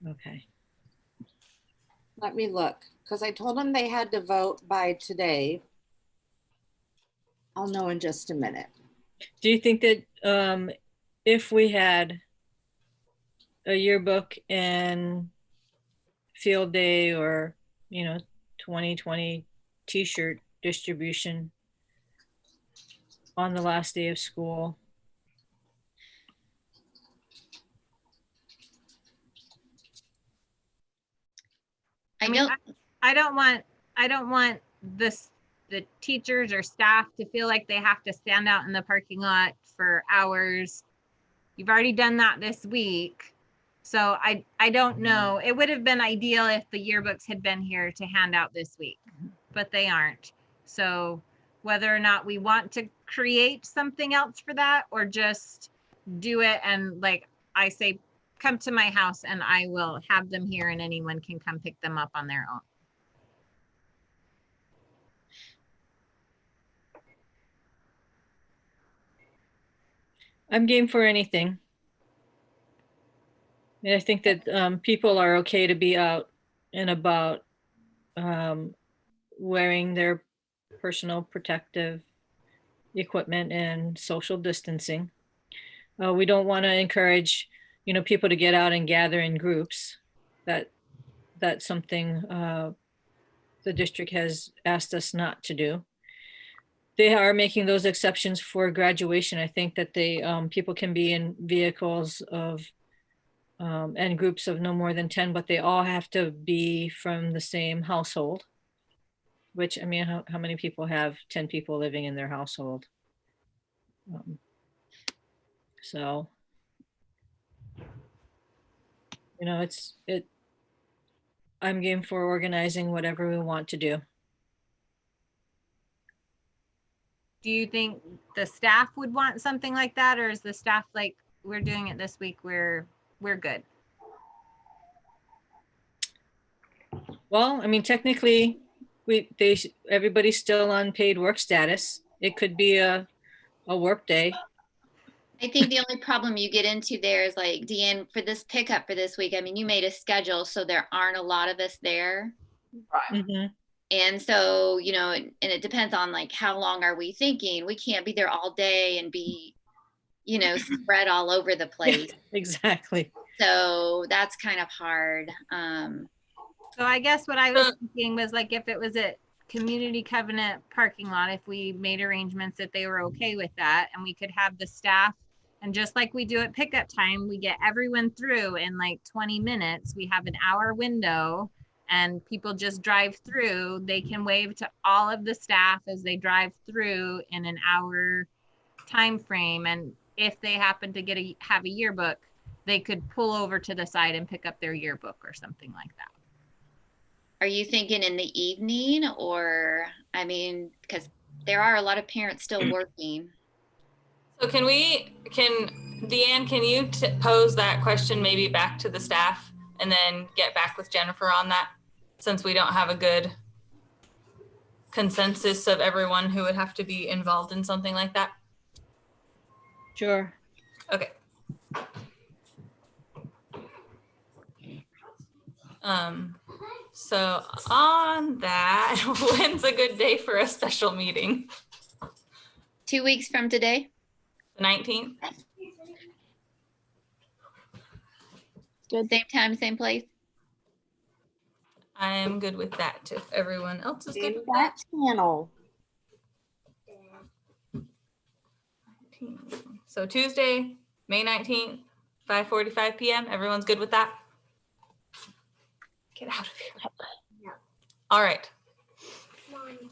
Okay. Let me look, because I told them they had to vote by today. I'll know in just a minute. Do you think that if we had a yearbook and field day, or 2020 t-shirt distribution on the last day of school, I don't want the teachers or staff to feel like they have to stand out in the parking lot for hours. You've already done that this week. So I don't know. It would have been ideal if the yearbooks had been here to hand out this week, but they aren't. So whether or not we want to create something else for that, or just do it and, like I say, come to my house and I will have them here and anyone can come pick them up on their own. I'm game for anything. I think that people are okay to be out and about, wearing their personal protective equipment and social distancing. We don't want to encourage, people to get out and gather in groups. That's something the district has asked us not to do. They are making those exceptions for graduation. I think that people can be in vehicles of and groups of no more than 10, but they all have to be from the same household. Which, I mean, how many people have 10 people living in their household? So, I'm game for organizing whatever we want to do. Do you think the staff would want something like that, or is the staff like, we're doing it this week, we're good? Well, I mean, technically, everybody's still on paid work status. It could be a work day. I think the only problem you get into there is like, Deanne, for this pickup for this week, I mean, you made a schedule, so there aren't a lot of us there. Right. Mhm. And so, and it depends on like, how long are we thinking? We can't be there all day and be, spread all over the place. Exactly. So that's kind of hard. So I guess what I was thinking was like, if it was a community covenant parking lot, if we made arrangements that they were okay with that, and we could have the staff, and just like we do at pickup time, we get everyone through in like 20 minutes. We have an hour window and people just drive through. They can wave to all of the staff as they drive through in an hour time frame. And if they happen to have a yearbook, they could pull over to the side and pick up their yearbook or something like that. Are you thinking in the evening, or, I mean, because there are a lot of parents still working. So Deanne, can you pose that question maybe back to the staff and then get back with Jennifer on that, since we don't have a good consensus of everyone who would have to be involved in something like that? Sure. Okay. So on that, when's a good day for a special meeting? 2 weeks from today. The 19th? Good. Same time, same place. I am good with that. If everyone else is good In with that that. channel. So Tuesday, May 19th, 5:45 p.m. Everyone's good with that? Get out of here. Yeah. All right. Mommy.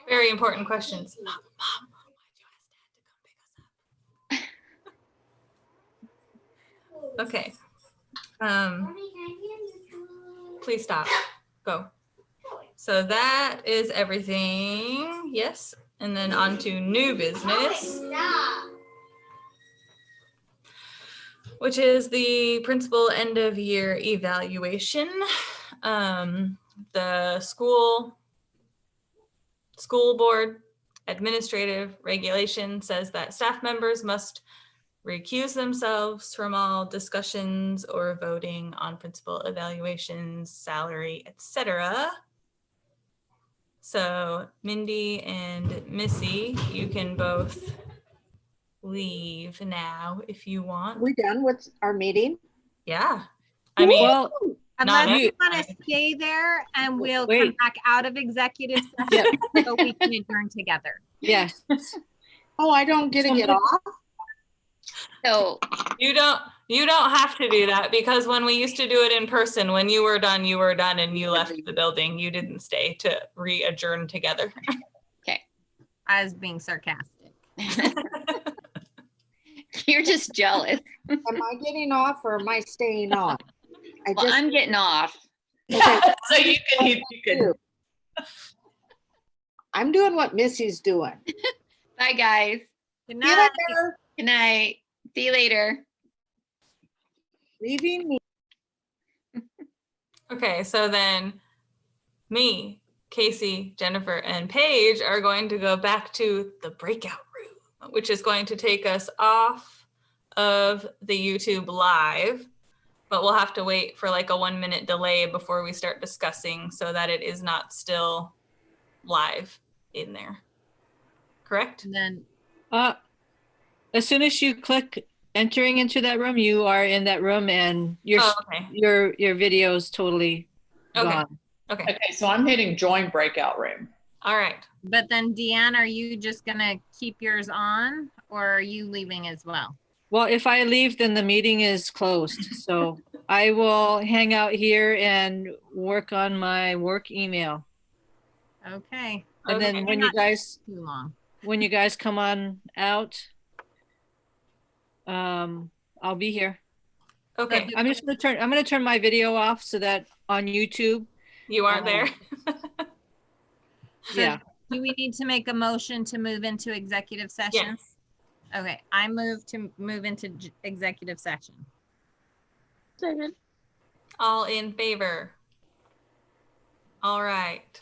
Very important questions. Mom, why'd you ask Dad to come pick us up? Okay. Please stop. Go. So that is everything. Yes. And then on to new business, which is the principal end of year evaluation. The school board administrative regulation says that staff members must recuse themselves from all discussions or voting on principal evaluations, salary, etc. So Mindy and Missy, you can both leave now if you want. We done with our meeting? Yeah. I mean, Well, Unless Not you want everybody. to stay there and we'll come Wait. back out of executive session so we can adjourn together. yes. Oh, I don't get to get off? So you don't have to do that, because when we used to do it in person, when you were done and you left the building, you didn't stay to re-adjourn together. I was being sarcastic. you're just jealous. Am I getting off or am I staying on? Well, I'm getting off. Okay, So you can I'm doing what Missy's doing. Bye, guys. Good See you night. later. Good night. See you later. Leaving me. Okay, so then Casey, Jennifer, and Paige are going to go back to the breakout room, which is going to take us off of the YouTube live, but we'll have to wait for like a 1-minute delay before we start discussing so that it is not still live in there. Correct? And then, As soon as you click entering into that room, you are in that room and your Oh, okay. your video is totally Okay. gone. Okay. Okay, so I'm hitting join breakout room. All right. but then Deanne, are you just gonna keep yours on or are you leaving as well? Well, if I leave, then the meeting is closed. So I will hang out here and work on my work email. Okay, And Okay. then when you guys too long. come on out, I'll be here. Okay. I'm gonna turn my video off so that on YouTube, You aren't there. yeah. Do we need to make a motion to move into executive session? Yes. Okay, I move to move into executive session. Second. All in favor? All right.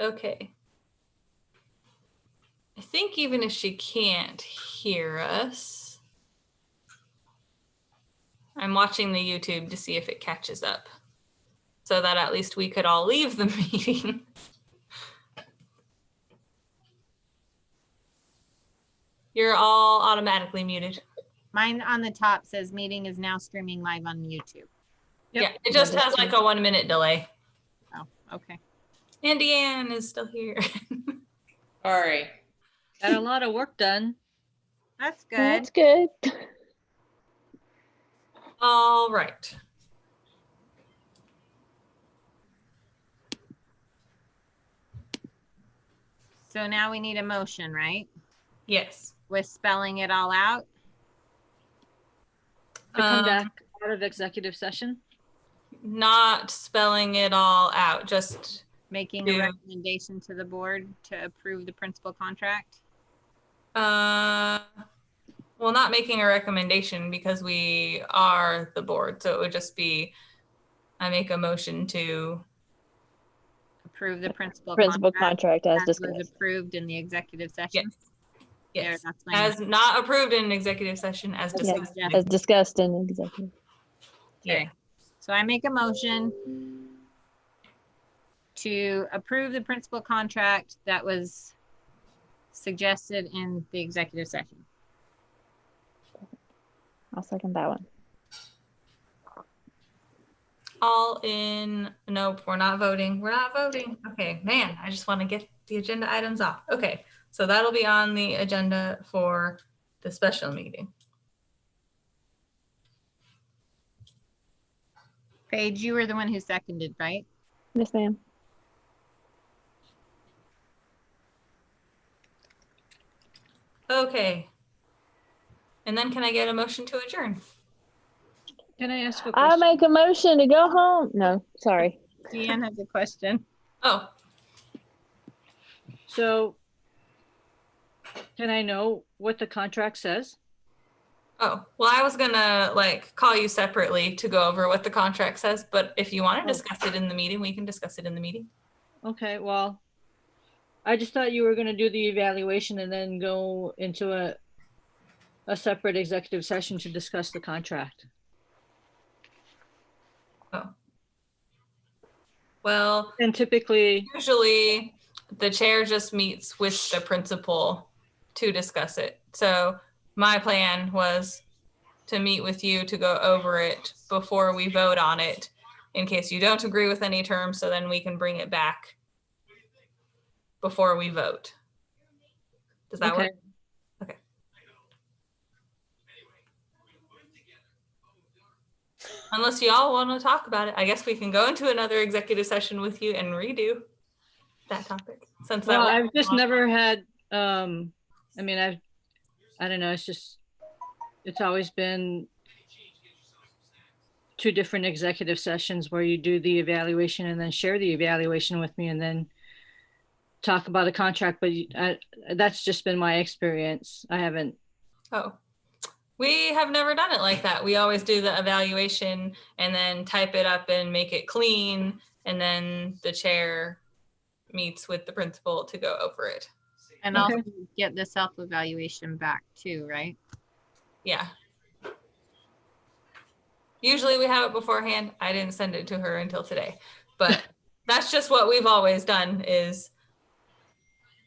Okay. I think even if she can't hear us, I'm watching the YouTube to see if it catches up so that at least we could all leave the meeting. You're all automatically muted. Mine on the top says meeting is now streaming live on YouTube. Yep. Yeah, it just has like a 1 minute delay. Oh, okay. And Deanne is still here. Sorry. Got a lot of work done. That's good. That's good. All right. So now we need a motion, right? Yes. With spelling it all out. To come Um, back out of executive session. Not spelling it all out, just Making a Yeah. recommendation to the board to approve the principal contract. well, not making a recommendation because we are the board. So it would just be, I make a motion to, Approve the principal Contract as was discussed. approved in the executive session. yes, There, yes. that's my As not approved in executive session, as As discussed. suggested. As discussed in executive. Yeah. So I make a motion to approve the principal contract that was suggested in the executive session. I'll second that one. All in, nope, we're not voting. We're not voting. Okay, man, I just want to get the agenda items off. Okay, so that'll be on the agenda for the special meeting. Paige, you were the one who seconded, right? Yes, ma'am. Okay. And then can I get a motion to adjourn? Can I ask a I question? make a motion to go home. No, sorry. Deanne has a question. Oh, So can I know what the contract says? oh, well, I was gonna like call you separately to go over what the contract says, but if you want to Oh. discuss it in the meeting, we can discuss it in the meeting. Okay, well, I just thought you were gonna do the evaluation and then go into a separate executive session to discuss the contract. Oh. Well, And typically, usually the chair just meets with the principal to discuss it. So my plan was to meet with you to go over it before we vote on it in case you don't agree with any terms, so then we can bring it back before we vote. Does that okay, work? Okay. Unless y'all want to talk about it, I guess we can go into another executive session with you and redo that topic. Since that well, was I've just never had, I mean, I don't know, it's always been two different executive sessions where you do the evaluation and then share the evaluation with me and then talk about a contract, but that's just been my experience. I haven't. Oh, we have never done it like that. We always do the evaluation and then type it up and make it clean. And then the chair meets with the principal to go over it. And Okay. also get the self-evaluation back too, right? Yeah. Usually we have it beforehand. I didn't send it to her until today, but that's just what we've always done is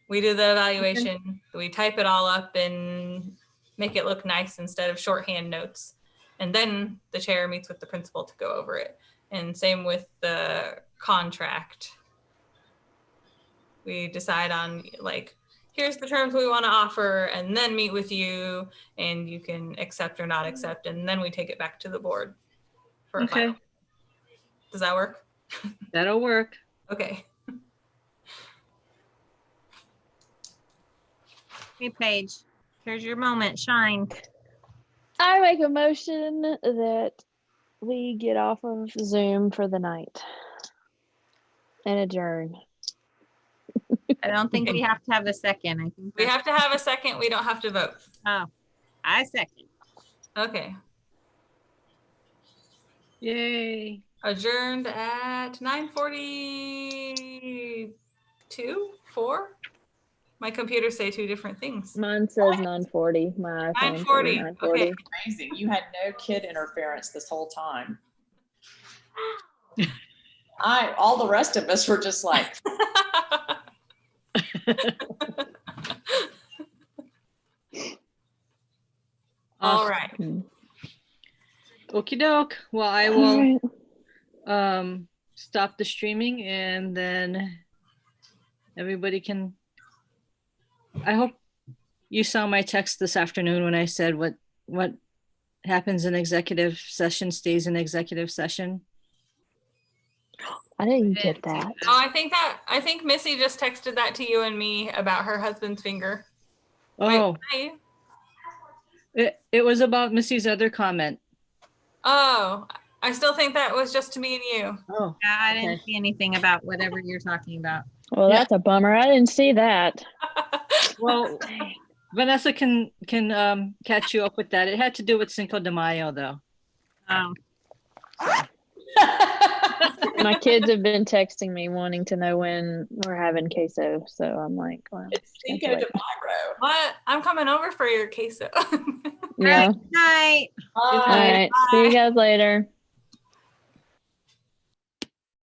we do the evaluation, we type it all up and make it look nice instead of shorthand notes. And then the chair meets with the principal to go over it. And same with the contract. We decide on like, here's the terms we want to offer and then meet with you and you can accept or not accept. And then we take it back to the board for a Okay, final. Does that work? that'll work. Okay. Hey, Paige, here's your moment. Shine. I make a motion that we get off of Zoom for the night and adjourn. I don't think we have to have a second. I think We have to have a second. We don't have to vote. Oh, I second. Okay. Yay. Adjourned at 9:42. 2, 4? My computers say 2 different things. Mine says 9:40. My iPhone says 9:40. 9:40. Okay. Amazing. You had no kid interference this whole time. All the rest of us were just like, All Awesome. right. Okie doke. Well, I will stop the streaming and then everybody can. I hope you saw my text this afternoon when I said what happens in executive session stays in executive session. I didn't get that. Oh, I think Missy just texted that to you and me about her husband's finger. Oh, Wait, it was about Missy's other comment. oh, I still think that was just to me and you. Oh, Yeah, I didn't okay. see anything about whatever you're talking about. Well, Yeah. that's a bummer. I didn't see that. Well, Vanessa can catch you up with that. It had to do with Cinco de Mayo, though. My kids have been texting me wanting to know when we're having queso. So I'm like, well, it's can't Cinco de wait. Mayo. What? I'm coming over for your queso. Yeah. Night. All right. See you guys later.